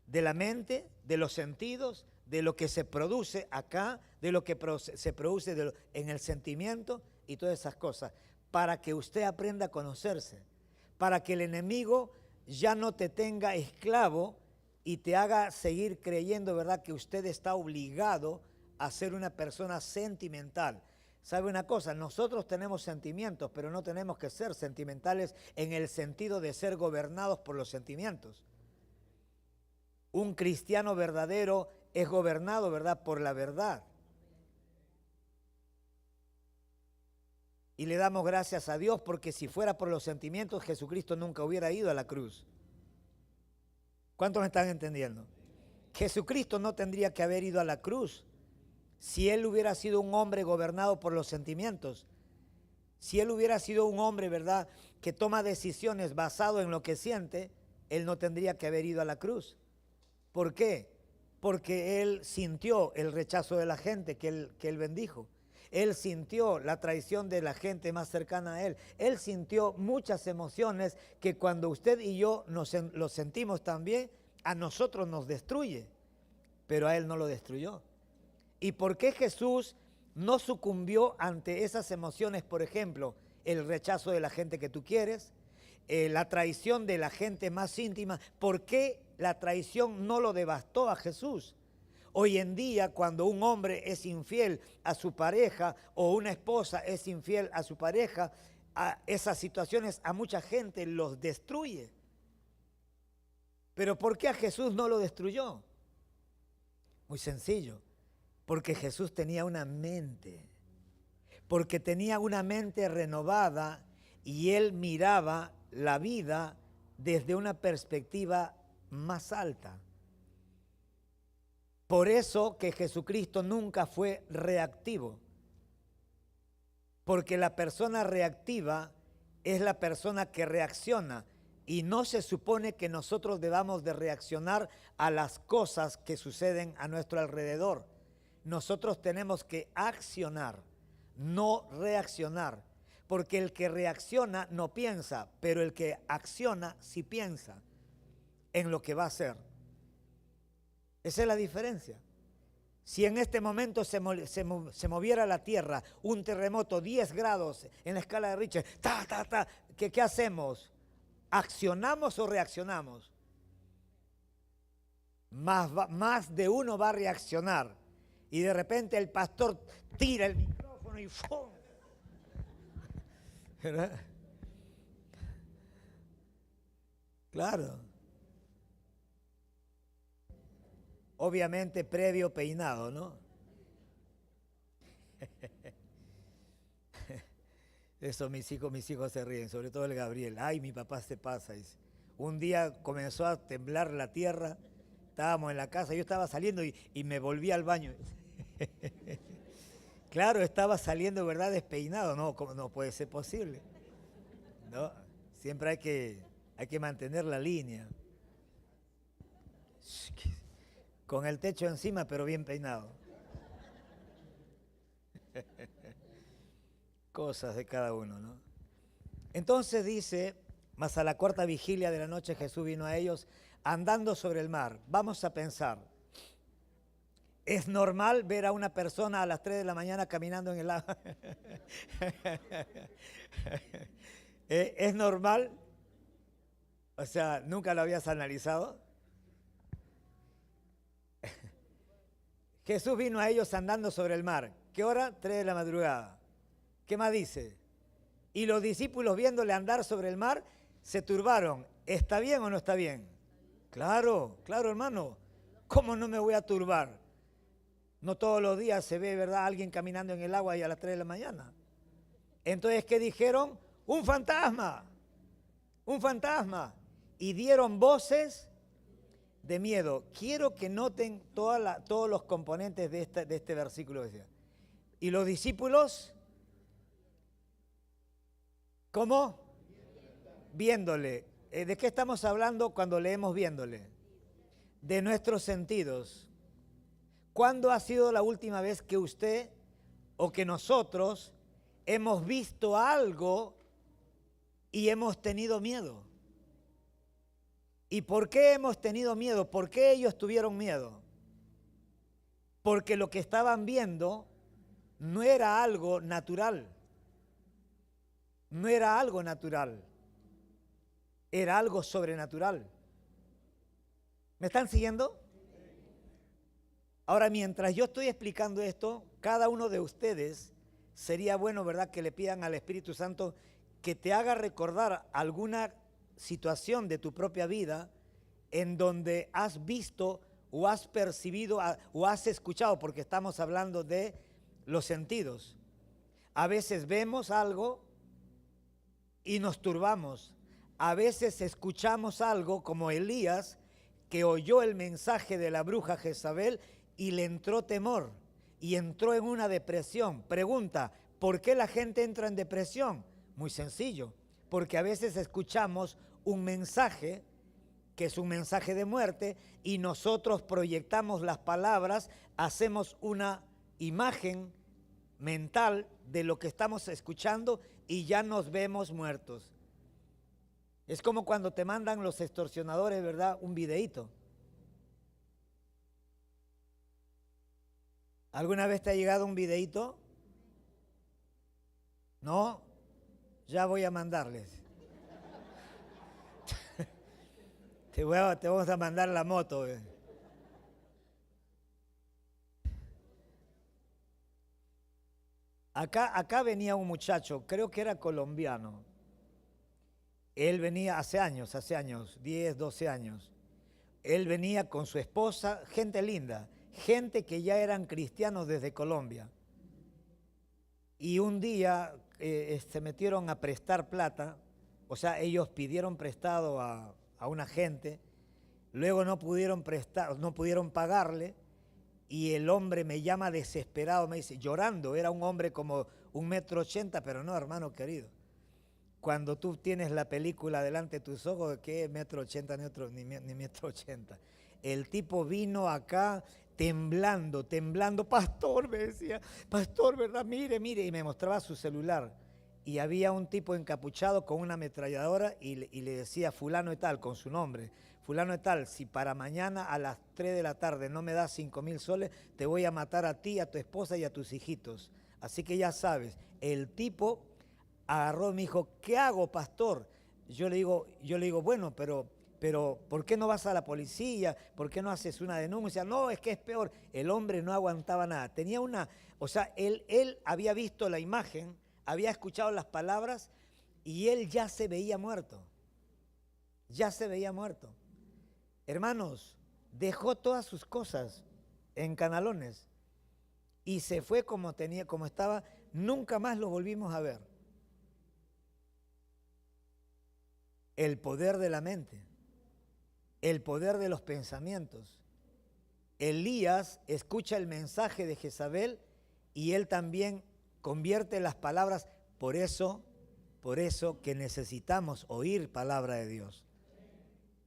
de los sentidos, de lo que se produce acá, de lo que se produce en el sentimiento y todas esas cosas, para que usted aprenda a conocerse, para que el enemigo ya no te tenga esclavo y te haga seguir creyendo, ¿verdad?, que usted está obligado a ser una persona sentimental. ¿Sabe una cosa? Nosotros tenemos sentimientos, pero no tenemos que ser sentimentales en el sentido de ser gobernados por los sentimientos. Un cristiano verdadero es gobernado, ¿verdad?, por la verdad. Y le damos gracias a Dios porque si fuera por los sentimientos, Jesucristo nunca hubiera ido a la cruz. ¿Cuántos me están entendiendo? Jesucristo no tendría que haber ido a la cruz si Él hubiera sido un hombre gobernado por los sentimientos. Si Él hubiera sido un hombre, ¿verdad?, que toma decisiones basado en lo que siente, Él no tendría que haber ido a la cruz. ¿Por qué? Porque Él sintió el rechazo de la gente que él bendijo. Él sintió la traición de la gente más cercana a Él. Él sintió muchas emociones que cuando usted y yo lo sentimos también, a nosotros nos destruye, pero a Él no lo destruyó. ¿Y por qué Jesús no sucumbió ante esas emociones? Por ejemplo, el rechazo de la gente que tú quieres, la traición de la gente más íntima. ¿Por qué la traición no lo devastó a Jesús? Hoy en día, cuando un hombre es infiel a su pareja o una esposa es infiel a su pareja, esas situaciones a mucha gente los destruye. ¿Pero por qué a Jesús no lo destruyó? Muy sencillo, porque Jesús tenía una mente, porque tenía una mente renovada y Él miraba la vida desde una perspectiva más alta. Por eso que Jesucristo nunca fue reactivo, porque la persona reactiva es la persona que reacciona y no se supone que nosotros debamos de reaccionar a las cosas que suceden a nuestro alrededor. Nosotros tenemos que accionar, no reaccionar, porque el que reacciona no piensa, pero el que acciona sí piensa en lo que va a hacer. Esa es la diferencia. Si en este momento se moviera la tierra, un terremoto, 10 grados en la escala de Richter, ¿qué hacemos? ¿Accionamos o reaccionamos? Más de uno va a reaccionar. Y de repente el pastor tira el micrófono y ¡fum! ¿Verdad? Claro. Obviamente previo peinado, ¿no? Eso mis hijos se ríen, sobre todo el Gabriel. Ay, mi papá se pasa. Dice. Un día comenzó a temblar la tierra, estábamos en la casa, yo estaba saliendo y me volví al baño. Claro, estaba saliendo, ¿verdad? Despeinado. No, no puede ser posible. No, siempre hay que mantener la línea. Con el techo encima, pero bien peinado. Cosas de cada uno, ¿no? Entonces dice, mas a la cuarta vigilia de la noche Jesús vino a ellos andando sobre el mar. Vamos a pensar, ¿es normal ver a una persona a las 3 de la mañana caminando en el agua? ¿Es normal? O sea, ¿nunca lo habías analizado? Jesús vino a ellos andando sobre el mar. ¿Qué hora? 3 de la madrugada. ¿Qué más dice? Y los discípulos viéndole andar sobre el mar, se turbaron. ¿Está bien o no está bien? Claro, claro, hermano. ¿Cómo no me voy a turbar? No todos los días se ve, ¿verdad?, alguien caminando en el agua y a las 3 de la mañana. Entonces, ¿qué dijeron? ¡Un fantasma! ¡Un fantasma! Y dieron voces de miedo. Quiero que noten todos los componentes de este versículo. Y los discípulos, ¿cómo? Viéndole. ¿De qué estamos hablando cuando leemos viéndole? De nuestros sentidos. ¿Cuándo ha sido la última vez que usted o que nosotros hemos visto algo y hemos tenido miedo? ¿Y por qué hemos tenido miedo? ¿Por qué ellos tuvieron miedo? Porque lo que estaban viendo no era algo natural. No era algo natural. Era algo sobrenatural. ¿Me están siguiendo? Ahora, mientras yo estoy explicando esto, cada uno de ustedes sería bueno, ¿verdad?, que le pidan al Espíritu Santo que te haga recordar alguna situación de tu propia vida en donde has visto o has percibido o has escuchado, porque estamos hablando de los sentidos. A veces vemos algo y nos turbamos. A veces escuchamos algo como Elías, que oyó el mensaje de la bruja Jezabel y le entró temor y entró en una depresión. Pregunta, ¿por qué la gente entra en depresión? Muy sencillo, porque a veces escuchamos un mensaje que es un mensaje de muerte y nosotros proyectamos las palabras, hacemos una imagen mental de lo que estamos escuchando y ya nos vemos muertos. Es como cuando te mandan los extorsionadores, ¿verdad?, un videíto. ¿Alguna vez te ha llegado un videíto? ¿No? Ya voy a mandarles. Te vamos a mandar la moto. Acá venía un muchacho, creo que era colombiano. Él venía hace años, 10, 12 años. Él venía con su esposa, gente linda, gente que ya eran cristianos desde Colombia. Y un día se metieron a prestar plata, o sea, ellos pidieron prestado a una gente, luego no pudieron pagarle, y el hombre me llama desesperado, me dice, llorando, era un hombre como 1,80 m, pero no, hermano querido. Cuando tú tienes la película delante de tus ojos, ¿qué 1,80 m ni 1,80 m? El tipo vino acá temblando, pastor, me decía, pastor, ¿verdad? Mire, y me mostraba su celular. Y había un tipo encapuchado con una ametralladora y le decía fulano y tal, con su nombre. fulano de tal, si para mañana a las 3 de la tarde no me das 5,000 soles, te voy a matar a ti, a tu esposa y a tus hijitos. Así que ya sabes, el tipo agarró y me dijo, ¿qué hago, pastor? Yo le digo, bueno, pero ¿por qué no vas a la policía? ¿Por qué no haces una denuncia? No, es que es peor. El hombre no aguantaba nada. Tenía o sea, él había visto la imagen, había escuchado las palabras y él ya se veía muerto. Ya se veía muerto. Hermanos, dejó todas sus cosas en Canalones y se fue como estaba. Nunca más lo volvimos a ver. El poder de la mente, el poder de los pensamientos. Elías escucha el mensaje de Jezabel y él también convierte las palabras. Por eso que necesitamos oír palabra de Dios.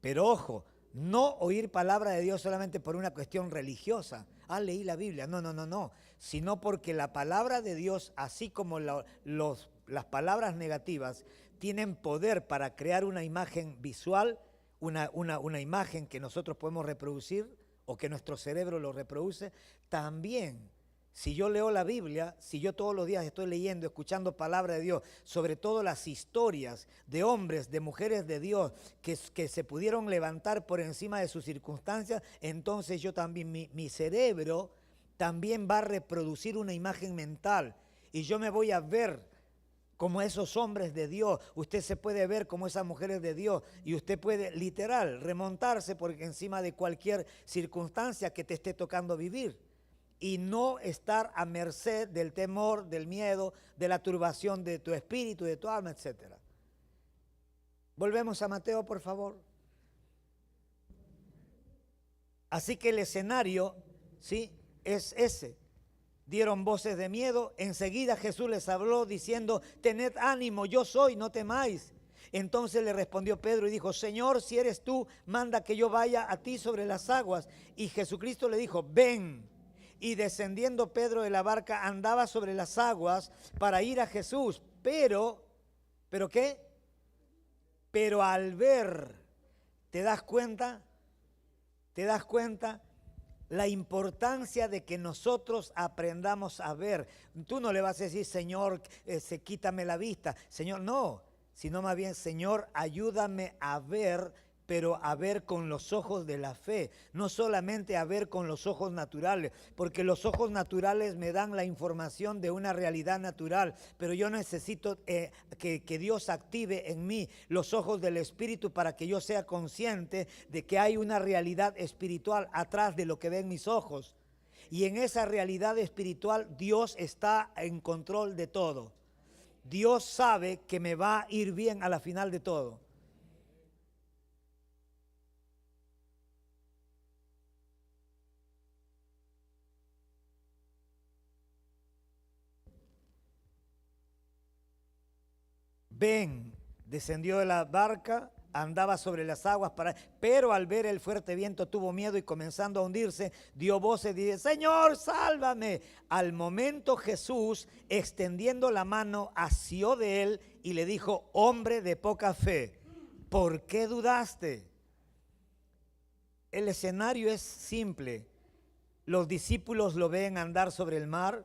Pero ojo, no oír palabra de Dios solamente por una cuestión religiosa. Leí la Biblia. No. Sino porque la palabra de Dios, así como las palabras negativas, tienen poder para crear una imagen visual, una imagen que nosotros podemos reproducir o que nuestro cerebro lo reproduce. También, si yo leo la Biblia, si yo todos los días estoy leyendo, escuchando palabra de Dios, sobre todo las historias de hombres, de mujeres de Dios que se pudieron levantar por encima de sus circunstancias, entonces yo también, mi cerebro también va a reproducir una imagen mental y yo me voy a ver como esos hombres de Dios. Usted se puede ver como esas mujeres de Dios y usted puede literal remontarse por encima de cualquier circunstancia que te esté tocando vivir y no estar a merced del temor, del miedo, de la turbación de tu espíritu, de tu alma, etc. Volvemos a Mateo, por favor. Así que el escenario, ¿sí?, es ese. Dieron voces de miedo. Enseguida Jesús les habló diciendo, tened ánimo, yo soy, no temáis. Entonces le respondió Pedro y dijo, Señor, si eres tú, manda que yo vaya a ti sobre las aguas. Y Jesucristo le dijo, ven. Y descendiendo Pedro de la barca andaba sobre las aguas para ir a Jesús. ¿Pero qué? Pero al ver, ¿te das cuenta? ¿Te das cuenta? La importancia de que nosotros aprendamos a ver. Tú no le vas a decir, Señor, quítame la vista. Señor, no, sino más bien, Señor, ayúdame a ver, pero a ver con los ojos de la fe. No solamente a ver con los ojos naturales, porque los ojos naturales me dan la información de una realidad natural, pero yo necesito que Dios active en mí los ojos del Espíritu para que yo sea consciente de que hay una realidad espiritual atrás de lo que ven mis ojos. Y en esa realidad espiritual Dios está en control de todo. Dios sabe que me va a ir bien a la final de todo. Ven, descendió de la barca, andaba sobre las aguas, pero al ver el fuerte viento tuvo miedo y comenzando a hundirse, dio voces y dice, Señor, sálvame. Al momento Jesús, extendiendo la mano, asió de él y le dijo, hombre de poca fe, ¿por qué dudaste? El escenario es simple. Los discípulos lo ven andar sobre el mar,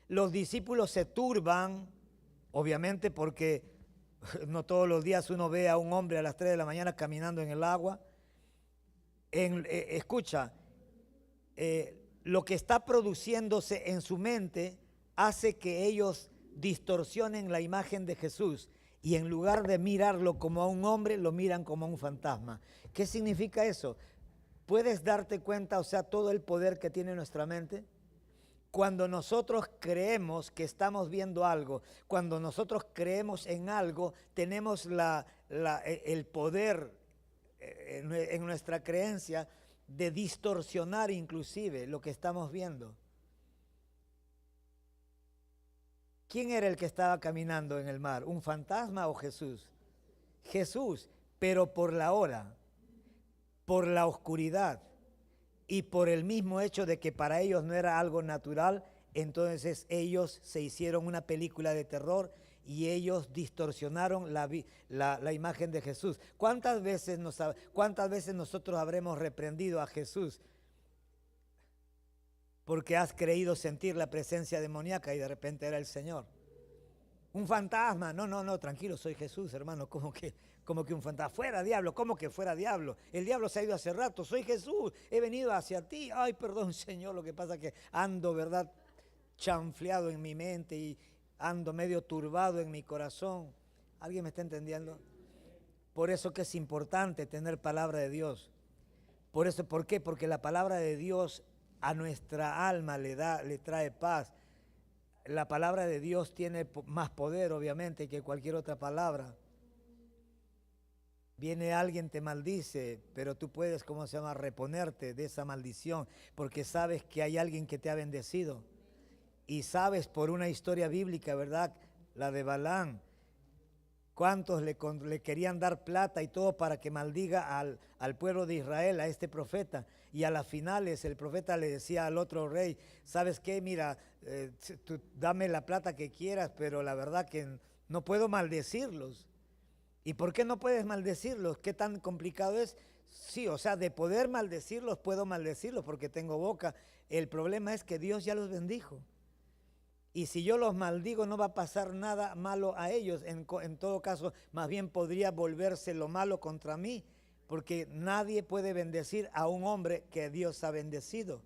los discípulos se turban, obviamente porque no todos los días uno ve a un hombre a las 3 de la mañana caminando en el agua. Escucha, lo que está produciéndose en su mente hace que ellos distorsionen la imagen de Jesús y en lugar de mirarlo como a un hombre, lo miran como a un fantasma. ¿Qué significa eso? ¿Puedes darte cuenta, o sea, todo el poder que tiene nuestra mente? Cuando nosotros creemos que estamos viendo algo, cuando nosotros creemos en algo, tenemos el poder en nuestra creencia de distorsionar inclusive lo que estamos viendo. ¿Quién era el que estaba caminando en el mar? ¿Un fantasma o Jesús? Jesús, pero por la hora, por la oscuridad. Y por el mismo hecho de que para ellos no era algo natural, entonces ellos se hicieron una película de terror y ellos distorsionaron la imagen de Jesús. ¿Cuántas veces nosotros habremos reprendido a Jesús porque has creído sentir la presencia demoníaca y de repente era el Señor? Un fantasma, no, tranquilo, soy Jesús, hermano, ¿cómo que un fantasma? Fuera, diablo, ¿cómo que fuera, diablo? El diablo se ha ido hace rato, soy Jesús, he venido hacia ti. Ay, perdón, Señor, lo que pasa es que ando, ¿verdad?, chanfleado en mi mente y ando medio turbado en mi corazón. ¿Alguien me está entendiendo? Por eso que es importante tener palabra de Dios. Por eso, ¿por qué? Porque la palabra de Dios a nuestra alma le trae paz. La palabra de Dios tiene más poder, obviamente, que cualquier otra palabra. Viene alguien, te maldice, pero tú puedes, reponerte de esa maldición, porque sabes que hay alguien que te ha bendecido. Y sabes por una historia bíblica, ¿verdad?, la de Balaam, cuántos le querían dar plata y todo para que maldiga al pueblo de Israel, a este profeta. Y a las finales el profeta le decía al otro rey, ¿sabes qué? Mira, tú dame la plata que quieras, pero la verdad que no puedo maldecirlos. ¿Y por qué no puedes maldecirlos? ¿Qué tan complicado es? Sí, o sea, de poder maldecirlos, puedo maldecirlos porque tengo boca. El problema es que Dios ya los bendijo. Y si yo los maldigo, no va a pasar nada malo a ellos. En todo caso, más bien podría volverse lo malo contra mí, porque nadie puede bendecir a un hombre que Dios ha bendecido.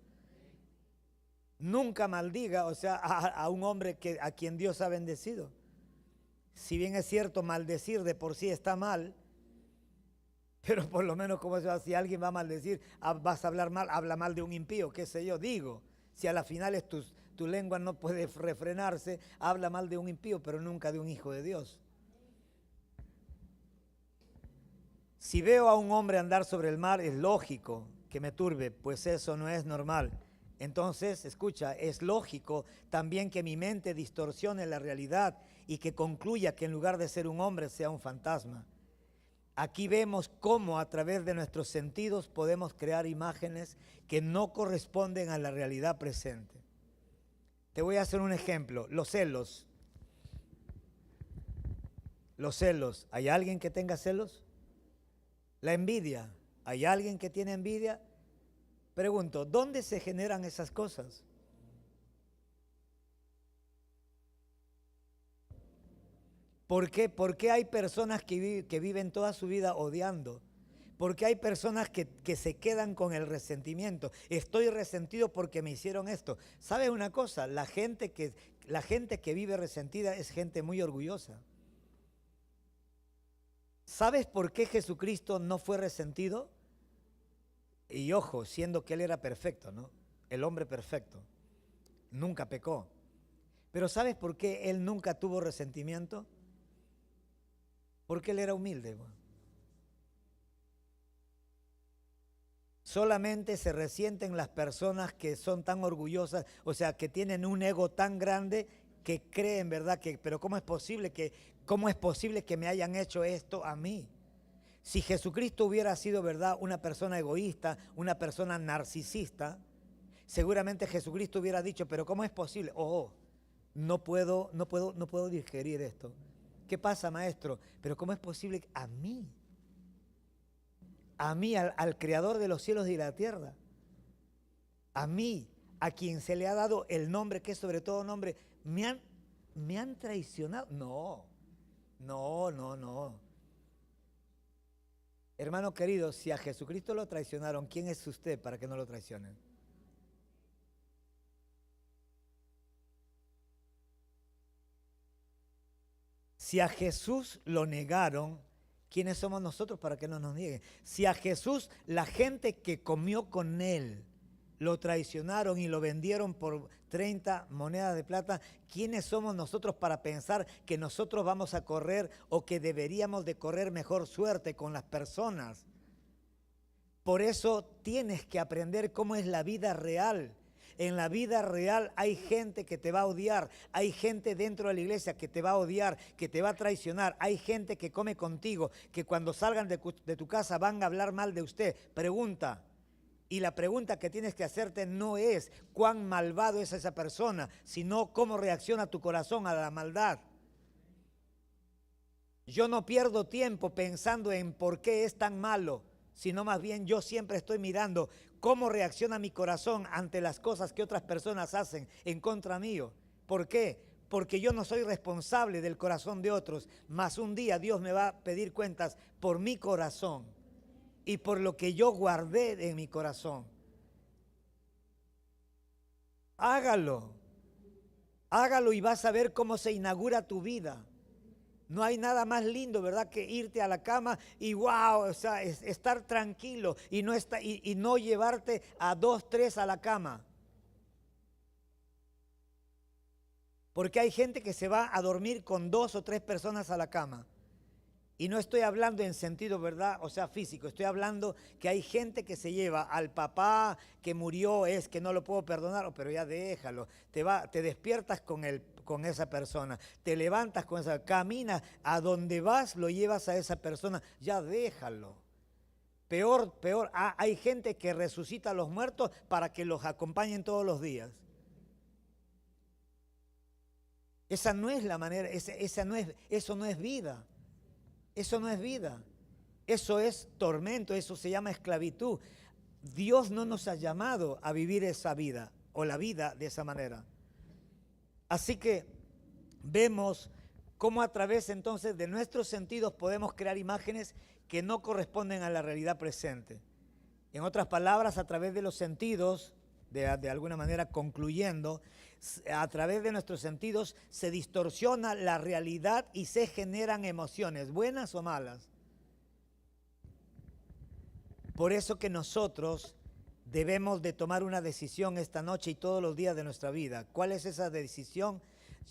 Nunca maldiga, o sea, a un hombre a quien Dios ha bendecido. Si bien es cierto, maldecir de por sí está mal, pero por lo menos, si alguien va a maldecir, vas a hablar mal, habla mal de un impío, qué sé yo, digo. Si a la final tu lengua no puede refrenarse, habla mal de un impío, pero nunca de un hijo de Dios. Si veo a un hombre andar sobre el mar, es lógico que me turbe, pues eso no es normal. Entonces, escucha, es lógico también que mi mente distorsione la realidad y que concluya que en lugar de ser un hombre sea un fantasma. Aquí vemos cómo a través de nuestros sentidos podemos crear imágenes que no corresponden a la realidad presente. Te voy a hacer un ejemplo, los celos. Los celos, ¿hay alguien que tenga celos? La envidia, ¿hay alguien que tiene envidia? Pregunto, ¿dónde se generan esas cosas? ¿Por qué? ¿Por qué hay personas que viven toda su vida odiando? ¿Por qué hay personas que se quedan con el resentimiento? Estoy resentido porque me hicieron esto. ¿Sabes una cosa? La gente que vive resentida es gente muy orgullosa. ¿Sabes por qué Jesucristo no fue resentido? Y ojo, siendo que Él era perfecto, ¿no? El hombre perfecto. Nunca pecó. Pero ¿sabes por qué Él nunca tuvo resentimiento? Porque Él era humilde. Solamente se resienten las personas que son tan orgullosas, o sea, que tienen un ego tan grande que creen, ¿verdad? Pero ¿cómo es posible que me hayan hecho esto a mí? Si Jesucristo hubiera sido, ¿verdad?, una persona egoísta, una persona narcisista, seguramente Jesucristo hubiera dicho, pero ¿cómo es posible? No puedo digerir esto. ¿Qué pasa, maestro? Pero ¿cómo es posible a mí? A mí, al creador de los cielos y la tierra. A mí, a quien se le ha dado el nombre que es sobre todo nombre, me han traicionado. No. Hermano querido, si a Jesucristo lo traicionaron, ¿quién es usted para que no lo traicionen? Si a Jesús lo negaron, ¿quiénes somos nosotros para que no nos nieguen? Si a Jesús, la gente que comió con Él, lo traicionaron y lo vendieron por 30 monedas de plata, ¿quiénes somos nosotros para pensar que nosotros vamos a correr o que deberíamos de correr mejor suerte con las personas? Por eso tienes que aprender cómo es la vida real. En la vida real hay gente que te va a odiar, hay gente dentro de la iglesia que te va a odiar, que te va a traicionar, hay gente que come contigo, que cuando salgan de tu casa van a hablar mal de usted. Pregunta, y la pregunta que tienes que hacerte no es cuán malvado es esa persona, sino cómo reacciona tu corazón a la maldad. Yo no pierdo tiempo pensando en por qué es tan malo, sino más bien yo siempre estoy mirando cómo reacciona mi corazón ante las cosas que otras personas hacen en contra mío. ¿Por qué? Porque yo no soy responsable del corazón de otros, mas un día Dios me va a pedir cuentas por mi corazón y por lo que yo guardé en mi corazón. Hágalo, hágalo y vas a ver cómo se inaugura tu vida. No hay nada más lindo, ¿verdad?, que irte a la cama y wow, o sea, estar tranquilo y no llevarte a 2, 3 a la cama. Porque hay gente que se va a dormir con 2 o 3 personas a la cama. Y no estoy hablando en sentido, ¿verdad?, o sea, físico. Estoy hablando que hay gente que se lleva al papá que murió, es que no lo puedo perdonar, pero ya déjalo. Te despiertas con esa persona, te levantas con esa, caminas, a donde vas lo llevas a esa persona, ya déjalo. Peor, hay gente que resucita a los muertos para que los acompañen todos los días. Esa no es la manera, eso no es vida. Eso no es vida, eso es tormento, eso se llama esclavitud. Dios no nos ha llamado a vivir esa vida o la vida de esa manera. Así que vemos cómo a través entonces de nuestros sentidos podemos crear imágenes que no corresponden a la realidad presente. En otras palabras, a través de los sentidos, de alguna manera concluyendo, a través de nuestros sentidos se distorsiona la realidad y se generan emociones, buenas o malas. Por eso que nosotros debemos de tomar una decisión esta noche y todos los días de nuestra vida. ¿Cuál es esa decisión?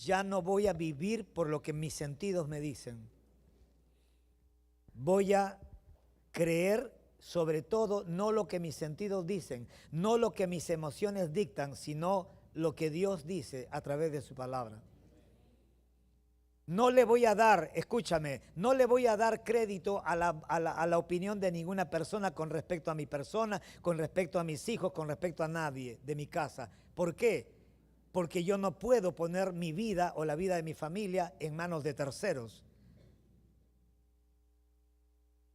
Ya no voy a vivir por lo que mis sentidos me dicen. Voy a creer sobre todo no lo que mis sentidos dicen, no lo que mis emociones dictan, sino lo que Dios dice a través de su palabra. No le voy a dar, escúchame, no le voy a dar crédito a la opinión de ninguna persona con respecto a mi persona, con respecto a mis hijos, con respecto a nadie de mi casa. ¿Por qué? Porque yo no puedo poner mi vida o la vida de mi familia en manos de terceros.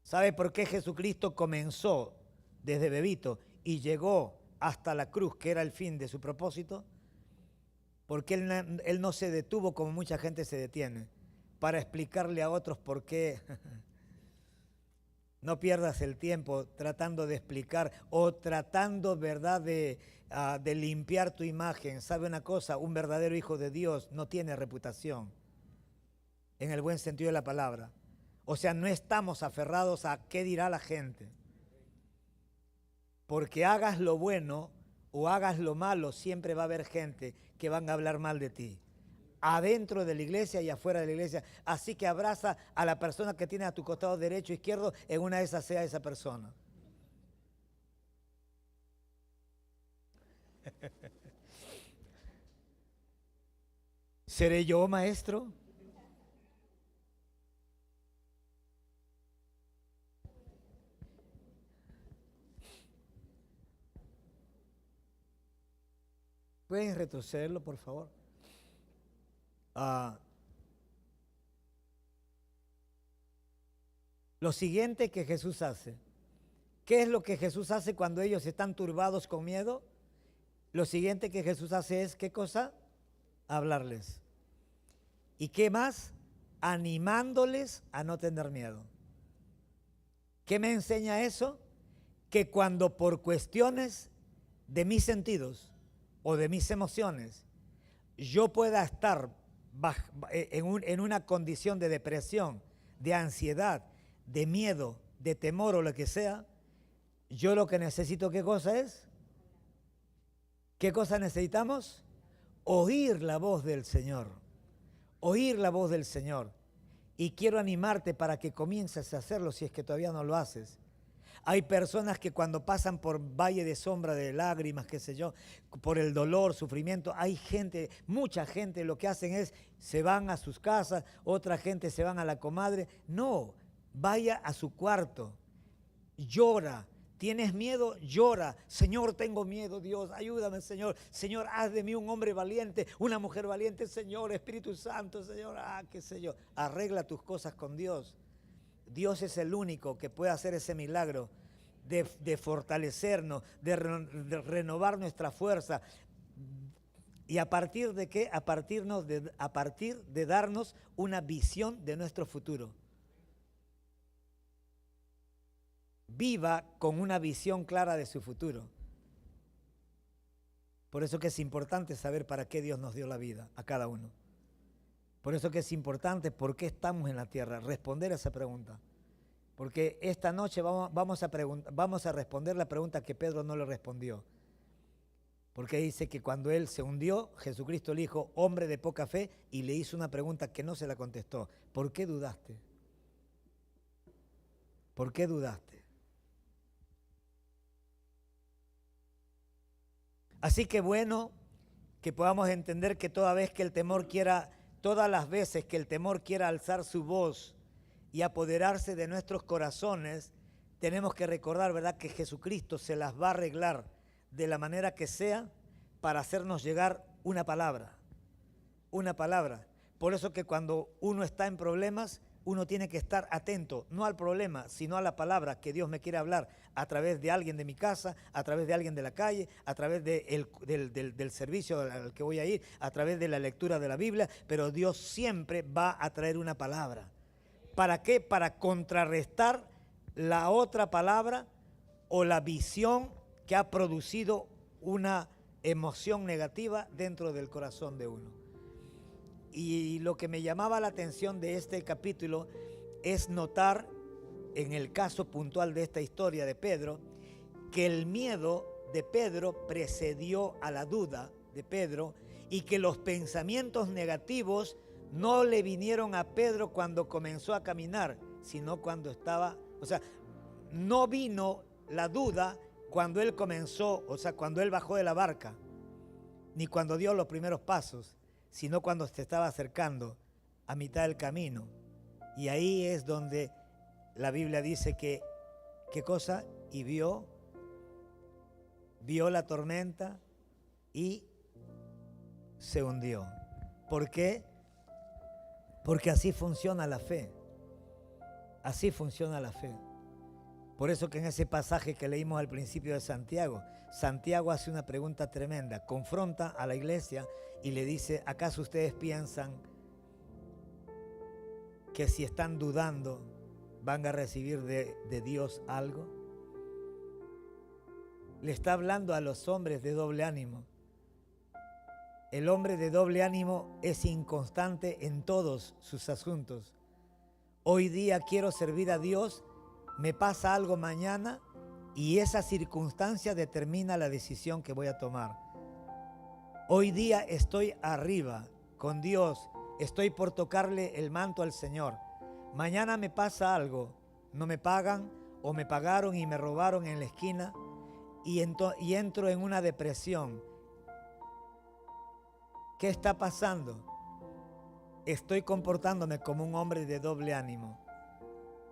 ¿Sabe por qué Jesucristo comenzó desde bebito y llegó hasta la cruz, que era el fin de su propósito? Porque él no se detuvo como mucha gente se detiene, para explicarle a otros por qué. No pierdas el tiempo tratando de explicar o tratando, ¿verdad?, de limpiar tu imagen. ¿Sabe una cosa? Un verdadero hijo de Dios no tiene reputación, en el buen sentido de la palabra. O sea, no estamos aferrados a qué dirá la gente. Porque hagas lo bueno o hagas lo malo, siempre va a haber gente que van a hablar mal de ti, adentro de la iglesia y afuera de la iglesia. Así que abraza a la persona que tiene a tu costado derecho o izquierdo, en una de esas sea esa persona. ¿Seré yo, maestro? ¿Pueden retrocederlo, por favor? Lo siguiente que Jesús hace. ¿Qué es lo que Jesús hace cuando ellos están turbados con miedo? Lo siguiente que Jesús hace es, ¿qué cosa? Hablarles. ¿Y qué más? Animándoles a no tener miedo. ¿Qué me enseña eso? Que cuando por cuestiones de mis sentidos o de mis emociones yo pueda estar en una condición de depresión, de ansiedad, de miedo, de temor o lo que sea, yo lo que necesito, ¿qué cosa es? ¿Qué cosa necesitamos? Oír la voz del Señor. Oír la voz del Señor. Y quiero animarte para que comiences a hacerlo si es que todavía no lo haces. Hay personas que cuando pasan por valle de sombra de lágrimas, qué sé yo, por el dolor, sufrimiento, hay gente, mucha gente lo que hacen es, se van a sus casas, otra gente se van a la comadre. No, vaya a su cuarto, llora, ¿Tienes miedo? Llora. Señor, tengo miedo, Dios, ayúdame, Señor. Señor, haz de mí un hombre valiente, una mujer valiente, Señor, Espíritu Santo, Señor, qué sé yo. Arregla tus cosas con Dios. Dios es el único que puede hacer ese milagro de fortalecernos, de renovar nuestra fuerza. ¿Y a partir de qué? A partir de darnos una visión de nuestro futuro. Viva con una visión clara de su futuro. Por eso que es importante saber para qué Dios nos dio la vida a cada uno. Por eso que es importante por qué estamos en la tierra, responder a esa pregunta. Porque esta noche vamos a responder la pregunta que Pedro no le respondió. Porque dice que cuando él se hundió, Jesucristo le dijo, hombre de poca fe, y le hizo una pregunta que no se la contestó. ¿Por qué dudaste? ¿Por qué dudaste? Así que bueno, que podamos entender que todas las veces que el temor quiera alzar su voz y apoderarse de nuestros corazones, tenemos que recordar, ¿verdad?, que Jesucristo se las va a arreglar de la manera que sea para hacernos llegar una palabra. Una palabra. Por eso que cuando uno está en problemas, uno tiene que estar atento, no al problema, sino a la palabra que Dios me quiere hablar a través de alguien de mi casa, a través de alguien de la calle, a través del servicio al que voy a ir, a través de la lectura de la Biblia, pero Dios siempre va a traer una palabra. ¿Para qué? Para contrarrestar la otra palabra o la visión que ha producido una emoción negativa dentro del corazón de uno. Y lo que me llamaba la atención de este capítulo es notar, en el caso puntual de esta historia de Pedro, que el miedo de Pedro precedió a la duda de Pedro y que los pensamientos negativos no le vinieron a Pedro cuando comenzó a caminar, sino cuando estaba, no vino la duda cuando él comenzó, cuando él bajó de la barca, ni cuando dio los primeros pasos, sino cuando se estaba acercando a mitad del camino. Y ahí es donde la Biblia dice que, ¿qué cosa? Y vio la tormenta y se hundió. ¿Por qué? Porque así funciona la fe. Así funciona la fe. Por eso que en ese pasaje que leímos al principio de Santiago, Santiago hace una pregunta tremenda, confronta a la iglesia y le dice, ¿acaso ustedes piensan que si están dudando van a recibir de Dios algo? Le está hablando a los hombres de doble ánimo. El hombre de doble ánimo es inconstante en todos sus asuntos. Hoy día quiero servir a Dios, me pasa algo mañana y esa circunstancia determina la decisión que voy a tomar. Hoy día estoy arriba con Dios, estoy por tocarle el manto al Señor. Mañana me pasa algo, no me pagan o me pagaron y me robaron en la esquina y entro en una depresión. ¿Qué está pasando? Estoy comportándome como un hombre de doble ánimo.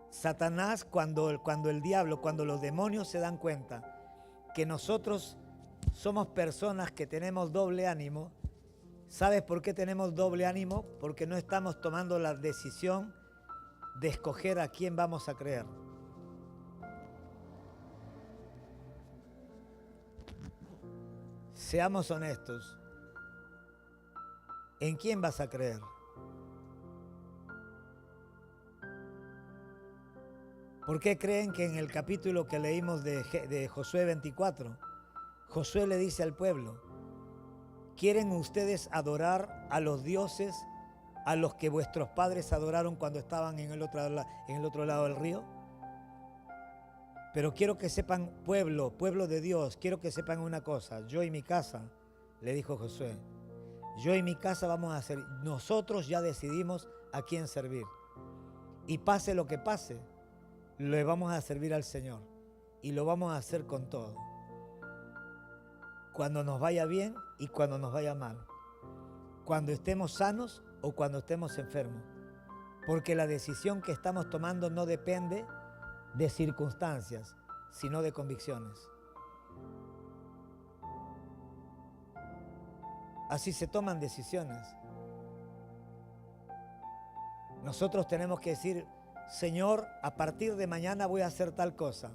Satanás, cuando el diablo, cuando los demonios se dan cuenta que nosotros somos personas que tenemos doble ánimo, ¿sabes por qué tenemos doble ánimo? Porque no estamos tomando la decisión de escoger a quién vamos a creer. Seamos honestos. ¿En quién vas a creer? ¿Por qué creen que en el capítulo que leímos de Josué 24, Josué le dice al pueblo, ¿quieren ustedes adorar a los dioses a los que vuestros padres adoraron cuando estaban en el otro lado del río? Pero quiero que sepan, pueblo de Dios, quiero que sepan una cosa, yo y mi casa, le dijo Josué, yo y mi casa vamos a servir, nosotros ya decidimos a quién servir. Y pase lo que pase, le vamos a servir al Señor y lo vamos a hacer con todo. Cuando nos vaya bien y cuando nos vaya mal. Cuando estemos sanos o cuando estemos enfermos. Porque la decisión que estamos tomando no depende de circunstancias, sino de convicciones. Así se toman decisiones. Nosotros tenemos que decir, Señor, a partir de mañana voy a hacer tal cosa.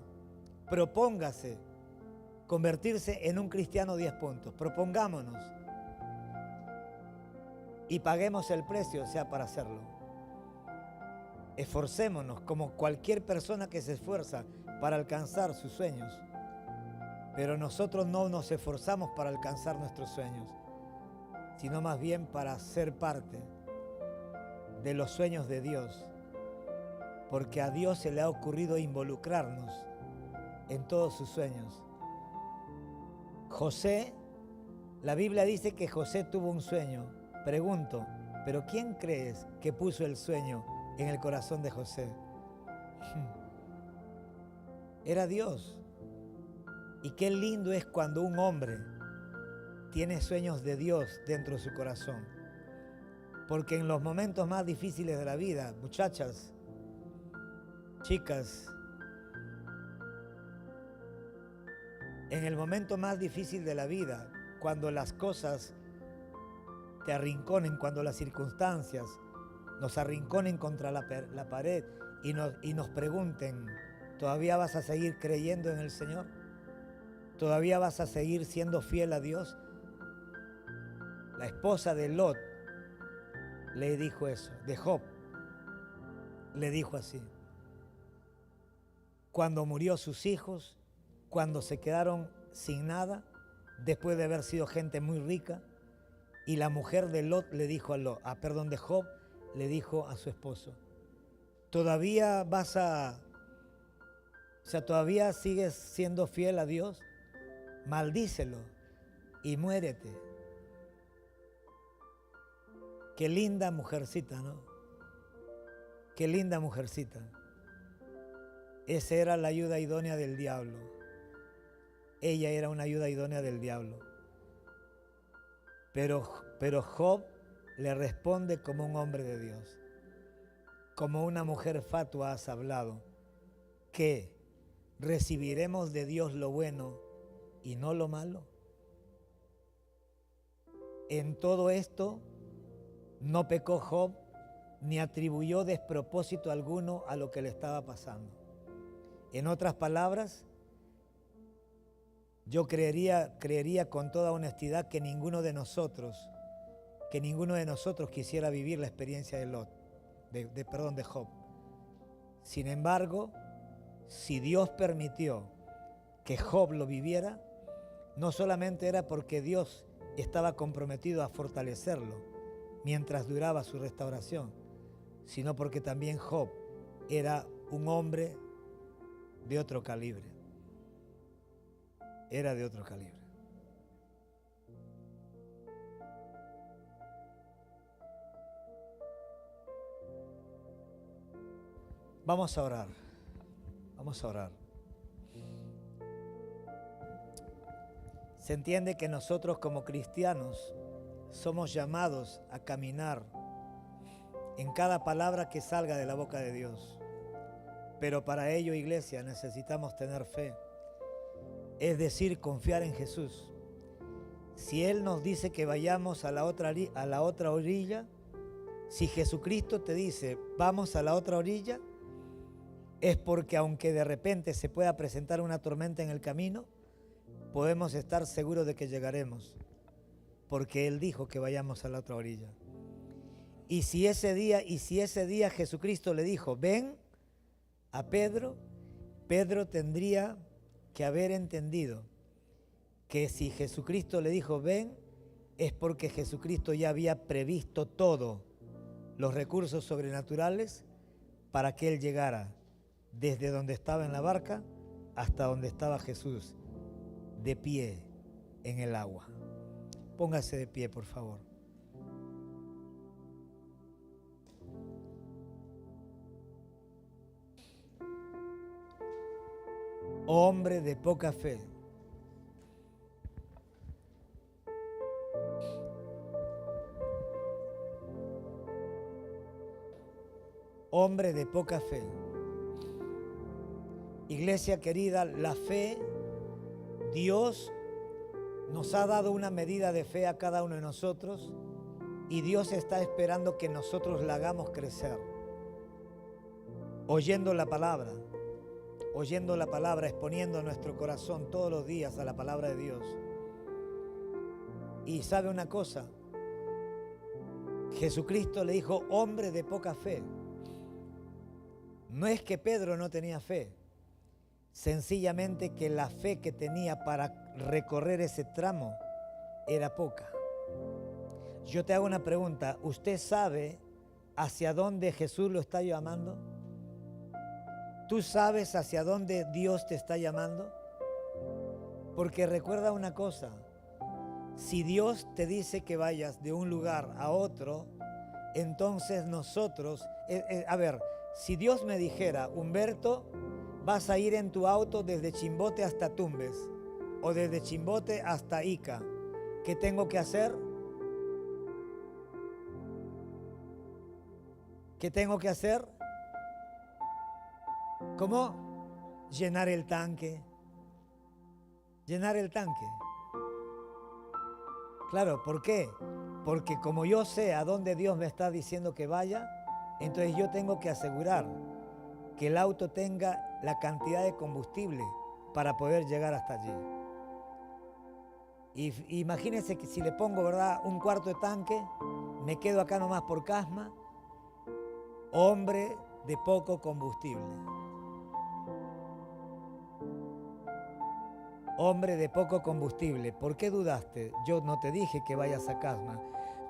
Propóngase convertirse en un cristiano 10 puntos. Propongámonos. Y paguemos el precio, sea para hacerlo. Esforcémonos como cualquier persona que se esfuerza para alcanzar sus sueños. Pero nosotros no nos esforzamos para alcanzar nuestros sueños, sino más bien para ser parte de los sueños de Dios. Porque a Dios se le ha ocurrido involucrarnos en todos sus sueños. José, la Biblia dice que José tuvo un sueño. Pregunto, ¿pero quién crees que puso el sueño en el corazón de José? Era Dios. Y qué lindo es cuando un hombre tiene sueños de Dios dentro de su corazón. Porque en los momentos más difíciles de la vida, muchachas, chicas, en el momento más difícil de la vida, cuando las cosas te arrinconen, cuando las circunstancias nos arrinconen contra la pared y nos pregunten, ¿todavía vas a seguir creyendo en el Señor? ¿Todavía vas a seguir siendo fiel a Dios? La esposa de Lot le dijo eso, de Job, le dijo así. Cuando murió sus hijos, cuando se quedaron sin nada, después de haber sido gente muy rica, y la mujer de Lot le dijo de Job le dijo a su esposo, ¿todavía todavía sigues siendo fiel a Dios? Maldícelo y muérete. Qué linda mujercita, ¿no? Qué linda mujercita. Esa era la ayuda idónea del diablo. Ella era una ayuda idónea del diablo. Pero Job le responde como un hombre de Dios. Como una mujer fatua has hablado, que recibiremos de Dios lo bueno y no lo malo. En todo esto no pecó Job ni atribuyó despropósito alguno a lo que le estaba pasando. En otras palabras, yo creería con toda honestidad que ninguno de nosotros quisiera vivir la experiencia de Job. Sin embargo, si Dios permitió que Job lo viviera, no solamente era porque Dios estaba comprometido a fortalecerlo mientras duraba su restauración, sino porque también Job era un hombre de otro calibre. Era de otro calibre. Vamos a orar. Vamos a orar. Se entiende que nosotros como cristianos somos llamados a caminar en cada palabra que salga de la boca de Dios. Pero para ello, iglesia, necesitamos tener fe. Es decir, confiar en Jesús. Si Él nos dice que vayamos a la otra orilla, si Jesucristo te dice, vamos a la otra orilla, es porque aunque de repente se pueda presentar una tormenta en el camino, podemos estar seguros de que llegaremos, porque Él dijo que vayamos a la otra orilla. Y si ese día Jesucristo le dijo, ven a Pedro, Pedro tendría que haber entendido que si Jesucristo le dijo ven, es porque Jesucristo ya había previsto todos los recursos sobrenaturales para que él llegara desde donde estaba en la barca hasta donde estaba Jesús, de pie en el agua. Póngase de pie, por favor. Hombre de poca fe. Hombre de poca fe. Iglesia querida, la fe, Dios nos ha dado una medida de fe a cada uno de nosotros y Dios está esperando que nosotros la hagamos crecer. Oyendo la palabra, exponiendo nuestro corazón todos los días a la palabra de Dios. Y sabe una cosa, Jesucristo le dijo, hombre de poca fe. No es que Pedro no tenía fe, sencillamente que la fe que tenía para recorrer ese tramo era poca. Yo te hago una pregunta, ¿usted sabe hacia dónde Jesús lo está llamando? ¿Tú sabes hacia dónde Dios te está llamando? Porque recuerda una cosa, si Dios te dice que vayas de un lugar a otro, entonces nosotros, si Dios me dijera, Humberto, vas a ir en tu auto desde Chimbote hasta Tumbes o desde Chimbote hasta Ica, ¿qué tengo que hacer? ¿Qué tengo que hacer? ¿Cómo? Llenar el tanque. Llenar el tanque. Claro, ¿por qué? Porque como yo sé a dónde Dios me está diciendo que vaya, entonces yo tengo que asegurar que el auto tenga la cantidad de combustible para poder llegar hasta allí. Y imagínense que si le pongo, ¿verdad?, un cuarto de tanque, me quedo acá nomás por Casma, hombre de poco combustible. Hombre de poco combustible, ¿por qué dudaste? Yo no te dije que vayas a Casma,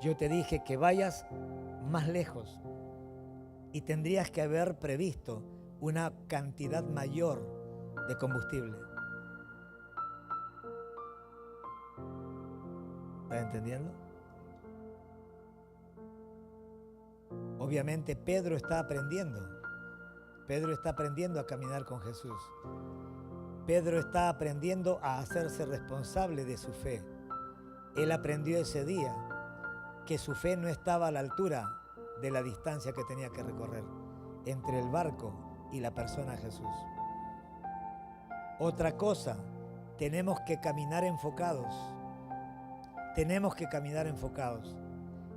yo te dije que vayas más lejos y tendrías que haber previsto una cantidad mayor de combustible. ¿Estás entendiendo? Obviamente Pedro está aprendiendo a caminar con Jesús. Pedro está aprendiendo a hacerse responsable de su fe. Él aprendió ese día que su fe no estaba a la altura de la distancia que tenía que recorrer entre el barco y la persona Jesús. Otra cosa, tenemos que caminar enfocados. Tenemos que caminar enfocados.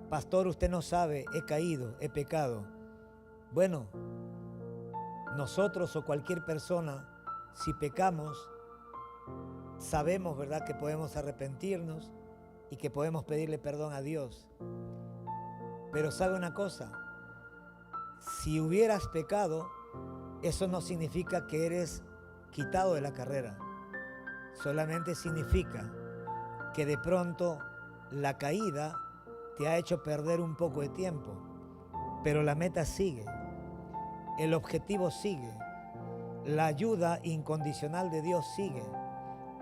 Pastor, usted no sabe, he caído, he pecado. Bueno, nosotros o cualquier persona, si pecamos, sabemos, ¿verdad?, que podemos arrepentirnos y que podemos pedirle perdón a Dios. Pero ¿sabe una cosa? Si hubieras pecado, eso no significa que eres quitado de la carrera. Solamente significa que de pronto la caída te ha hecho perder un poco de tiempo, pero la meta sigue, el objetivo sigue. La ayuda incondicional de Dios sigue,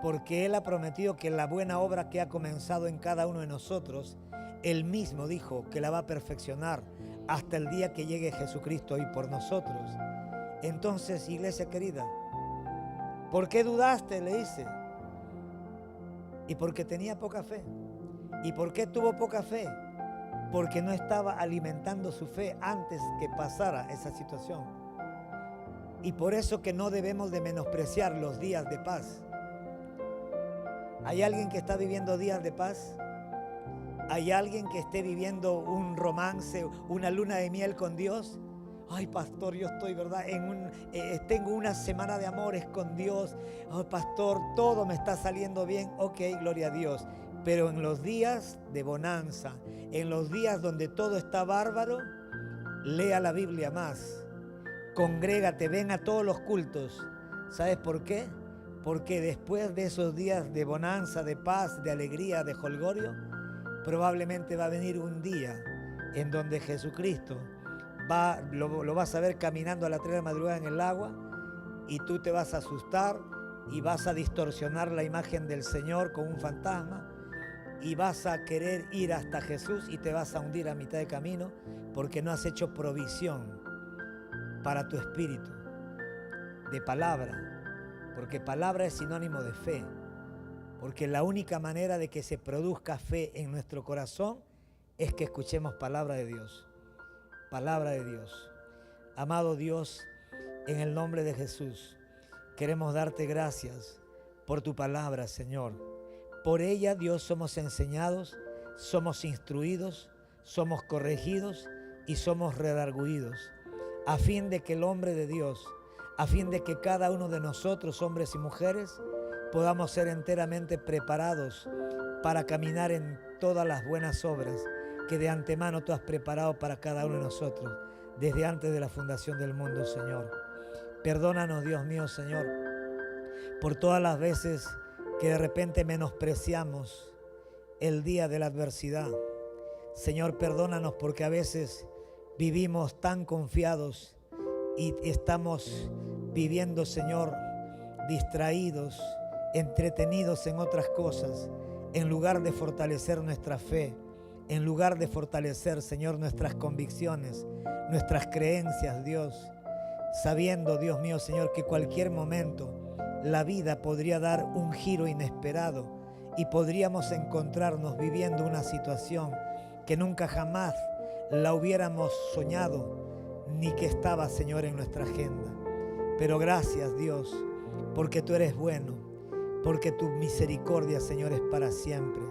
porque Él ha prometido que la buena obra que ha comenzado en cada uno de nosotros, Él mismo dijo que la va a perfeccionar hasta el día que llegue Jesucristo y por nosotros. Entonces, iglesia querida, ¿por qué dudaste?, le dice. Y porque tenía poca fe. ¿Y por qué tuvo poca fe? Porque no estaba alimentando su fe antes que pasara esa situación. Y por eso que no debemos de menospreciar los días de paz. ¿Hay alguien que está viviendo días de paz? ¿Hay alguien que esté viviendo un romance, una luna de miel con Dios? Ay, pastor, yo estoy, ¿verdad?, tengo una semana de amores con Dios. Oh, pastor, todo me está saliendo bien. Ok, gloria a Dios. Pero en los días de bonanza, en los días donde todo está bárbaro, lea la Biblia más. Congrégate, ven a todos los cultos. ¿Sabes por qué? Porque después de esos días de bonanza, de paz, de alegría, de jolgorio, probablemente va a venir un día en donde Jesucristo lo vas a ver caminando a las 3 de la madrugada en el agua y tú te vas a asustar y vas a distorsionar la imagen del Señor con un fantasma y vas a querer ir hasta Jesús y te vas a hundir a mitad de camino porque no has hecho provisión para tu espíritu de palabra, porque palabra es sinónimo de fe, porque la única manera de que se produzca fe en nuestro corazón es que escuchemos palabra de Dios. Palabra de Dios. Amado Dios, en el nombre de Jesús, queremos darte gracias por tu palabra, Señor. Por ella, Dios, somos enseñados, somos instruidos, somos corregidos y somos redarguidos, a fin de que el hombre de Dios, a fin de que cada uno de nosotros, hombres y mujeres, podamos ser enteramente preparados para caminar en todas las buenas obras que de antemano tú has preparado para cada uno de nosotros, desde antes de la fundación del mundo, Señor. Perdónanos, Dios mío, Señor, por todas las veces que de repente menospreciamos el día de la adversidad. Señor, perdónanos porque a veces vivimos tan confiados y estamos viviendo, Señor, distraídos, entretenidos en otras cosas, en lugar de fortalecer nuestra fe, en lugar de fortalecer, Señor, nuestras convicciones, nuestras creencias, Dios, sabiendo, Dios mío, Señor, que cualquier momento la vida podría dar un giro inesperado y podríamos encontrarnos viviendo una situación que nunca jamás la hubiéramos soñado, ni que estaba, Señor, en nuestra agenda. Pero gracias, Dios, porque tú eres bueno, porque tu misericordia, Señor, es para siempre.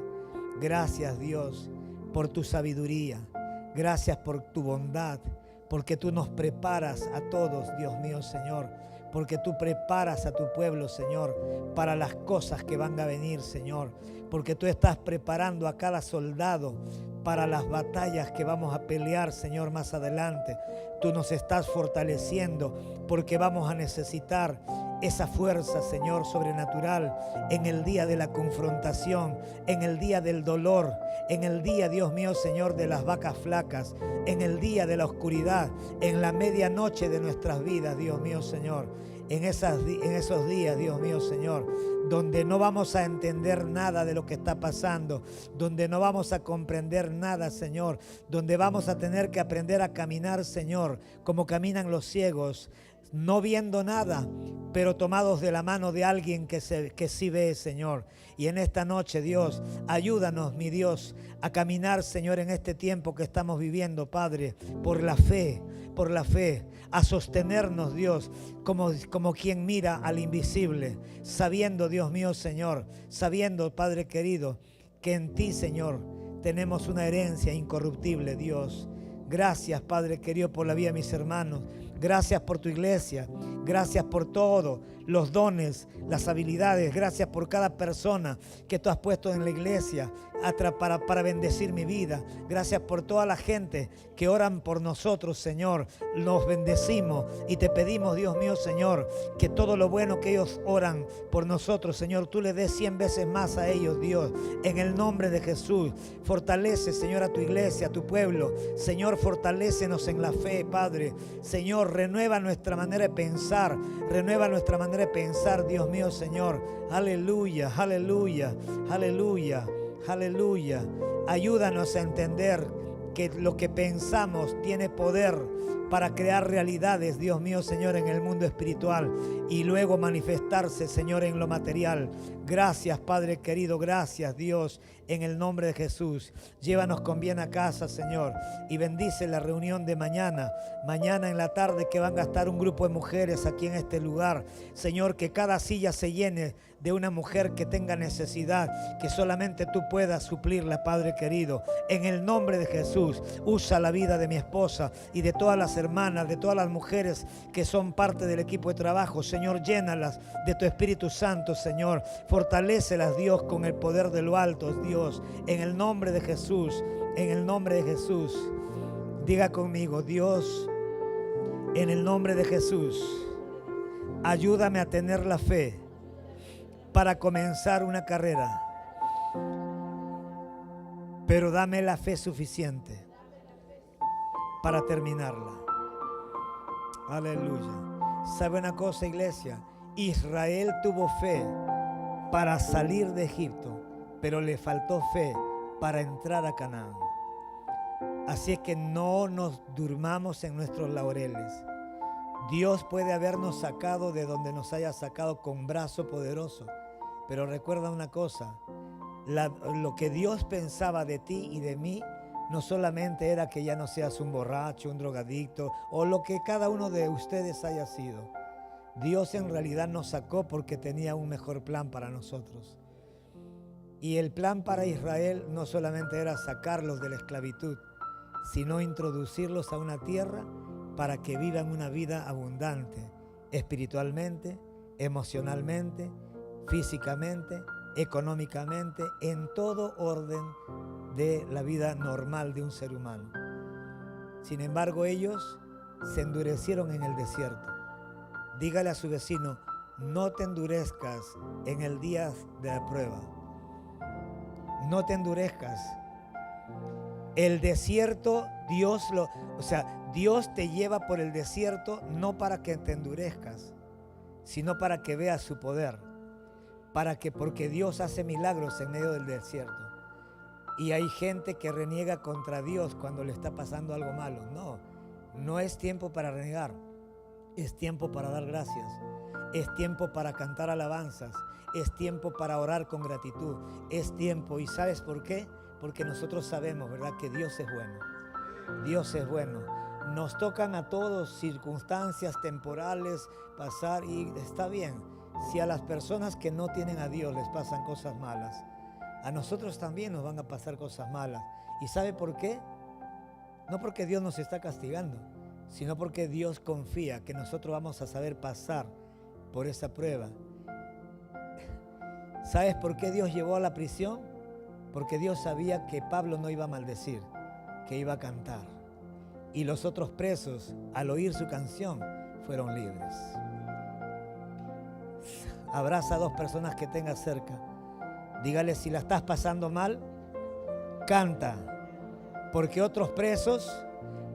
Gracias, Dios, por tu sabiduría. Gracias por tu bondad, porque tú nos preparas a todos, Dios mío, Señor, porque tú preparas a tu pueblo, Señor, para las cosas que van a venir, Señor, porque tú estás preparando a cada soldado para las batallas que vamos a pelear, Señor, más adelante. Tú nos estás fortaleciendo porque vamos a necesitar esa fuerza, Señor, sobrenatural en el día de la confrontación, en el día del dolor, en el día, Dios mío, Señor, de las vacas flacas, en el día de la oscuridad, en la medianoche de nuestras vidas, Dios mío, Señor. En esos días, Dios mío, Señor, donde no vamos a entender nada de lo que está pasando, donde no vamos a comprender nada, Señor, donde vamos a tener que aprender a caminar, Señor, como caminan los ciegos, no viendo nada, pero tomados de la mano de alguien que sí ve, Señor. Y en esta noche, Dios, ayúdanos, mi Dios, a caminar, Señor, en este tiempo que estamos viviendo, Padre, por la fe, a sostenernos, Dios, como quien mira al invisible, sabiendo, Dios mío, Señor, sabiendo, Padre querido, que en ti, Señor, tenemos una herencia incorruptible, Dios. Gracias, Padre querido, por la vida de mis hermanos. Gracias por tu iglesia. Gracias por todos los dones, las habilidades. Gracias por cada persona que tú has puesto en la iglesia para bendecir mi vida. Gracias por toda la gente que oran por nosotros, Señor. Los bendecimos y te pedimos, Dios mío, Señor, que todo lo bueno que ellos oran por nosotros, Señor, tú le des 100 veces más a ellos, Dios. En el nombre de Jesús, fortalece, Señor, a tu iglesia, a tu pueblo. Señor, fortalécenos en la fe, Padre. Señor, renueva nuestra manera de pensar. Renueva nuestra manera de pensar, Dios mío, Señor. Aleluya, aleluya, aleluya, aleluya. Ayúdanos a entender que lo que pensamos tiene poder para crear realidades, Dios mío, Señor, en el mundo espiritual y luego manifestarse, Señor, en lo material. Gracias, Padre querido, gracias, Dios, en el nombre de Jesús. Llévanos con bien a casa, Señor, y bendice la reunión de mañana en la tarde, que van a estar un grupo de mujeres aquí en este lugar. Señor, que cada silla se llene de una mujer que tenga necesidad, que solamente tú puedas suplirla, Padre querido. En el nombre de Jesús, usa la vida de mi esposa y de todas las hermanas, de todas las mujeres que son parte del equipo de trabajo. Señor, llénalas de tu Espíritu Santo, Señor. Fortalécelas, Dios, con el poder de lo alto, Dios. En el nombre de Jesús, en el nombre de Jesús. Diga conmigo, Dios, en el nombre de Jesús, ayúdame a tener la fe para comenzar una carrera, pero dame la fe suficiente para terminarla. Aleluya. ¿Sabe una cosa, iglesia? Israel tuvo fe para salir de Egipto, pero le faltó fe para entrar a Canaán. Así es que no nos durmamos en nuestros laureles. Dios puede habernos sacado de donde nos haya sacado con brazo poderoso, pero recuerda una cosa, lo que Dios pensaba de ti y de mí no solamente era que ya no seas un borracho, un drogadicto o lo que cada uno de ustedes haya sido. Dios en realidad nos sacó porque tenía un mejor plan para nosotros. Y el plan para Israel no solamente era sacarlos de la esclavitud, sino introducirlos a una tierra para que vivan una vida abundante, espiritualmente, emocionalmente, físicamente, económicamente, en todo orden de la vida normal de un ser humano. Sin embargo, ellos se endurecieron en el desierto. Dígale a su vecino, no te endurezcas en el día de la prueba. No te endurezcas. El desierto, Dios te lleva por el desierto no para que te endurezcas, sino para que veas su poder. Porque Dios hace milagros en medio del desierto. Y hay gente que reniega contra Dios cuando le está pasando algo malo. No es tiempo para renegar. Es tiempo para dar gracias. Es tiempo para cantar alabanzas. Es tiempo para orar con gratitud. Es tiempo. ¿Y sabes por qué? Porque nosotros sabemos, ¿verdad?, que Dios es bueno. Dios es bueno. Nos tocan a todos circunstancias temporales pasar y está bien. Si a las personas que no tienen a Dios les pasan cosas malas, a nosotros también nos van a pasar cosas malas. ¿Y sabe por qué? No porque Dios nos está castigando, sino porque Dios confía que nosotros vamos a saber pasar por esa prueba. ¿Sabes por qué Dios llevó a la prisión? Porque Dios sabía que Pablo no iba a maldecir, que iba a cantar. Y los otros presos, al oír su canción, fueron libres. Abraza a dos personas que tengas cerca. Dígale, si la estás pasando mal, canta. Porque otros presos,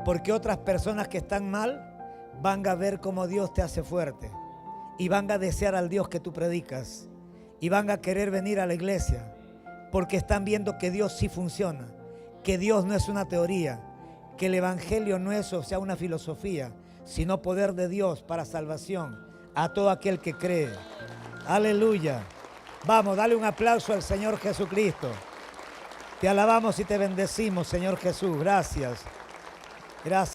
porque otras personas que están mal, van a ver cómo Dios te hace fuerte. Y van a desear al Dios que tú predicas. Y van a querer venir a la iglesia. Porque están viendo que Dios sí funciona. Que Dios no es una teoría. Que el evangelio no es, una filosofía, sino poder de Dios para salvación a todo aquel que cree. Aleluya. Vamos, dale un aplauso al Señor Jesucristo. Te alabamos y te bendecimos, Señor Jesús. Gracias. Gracias.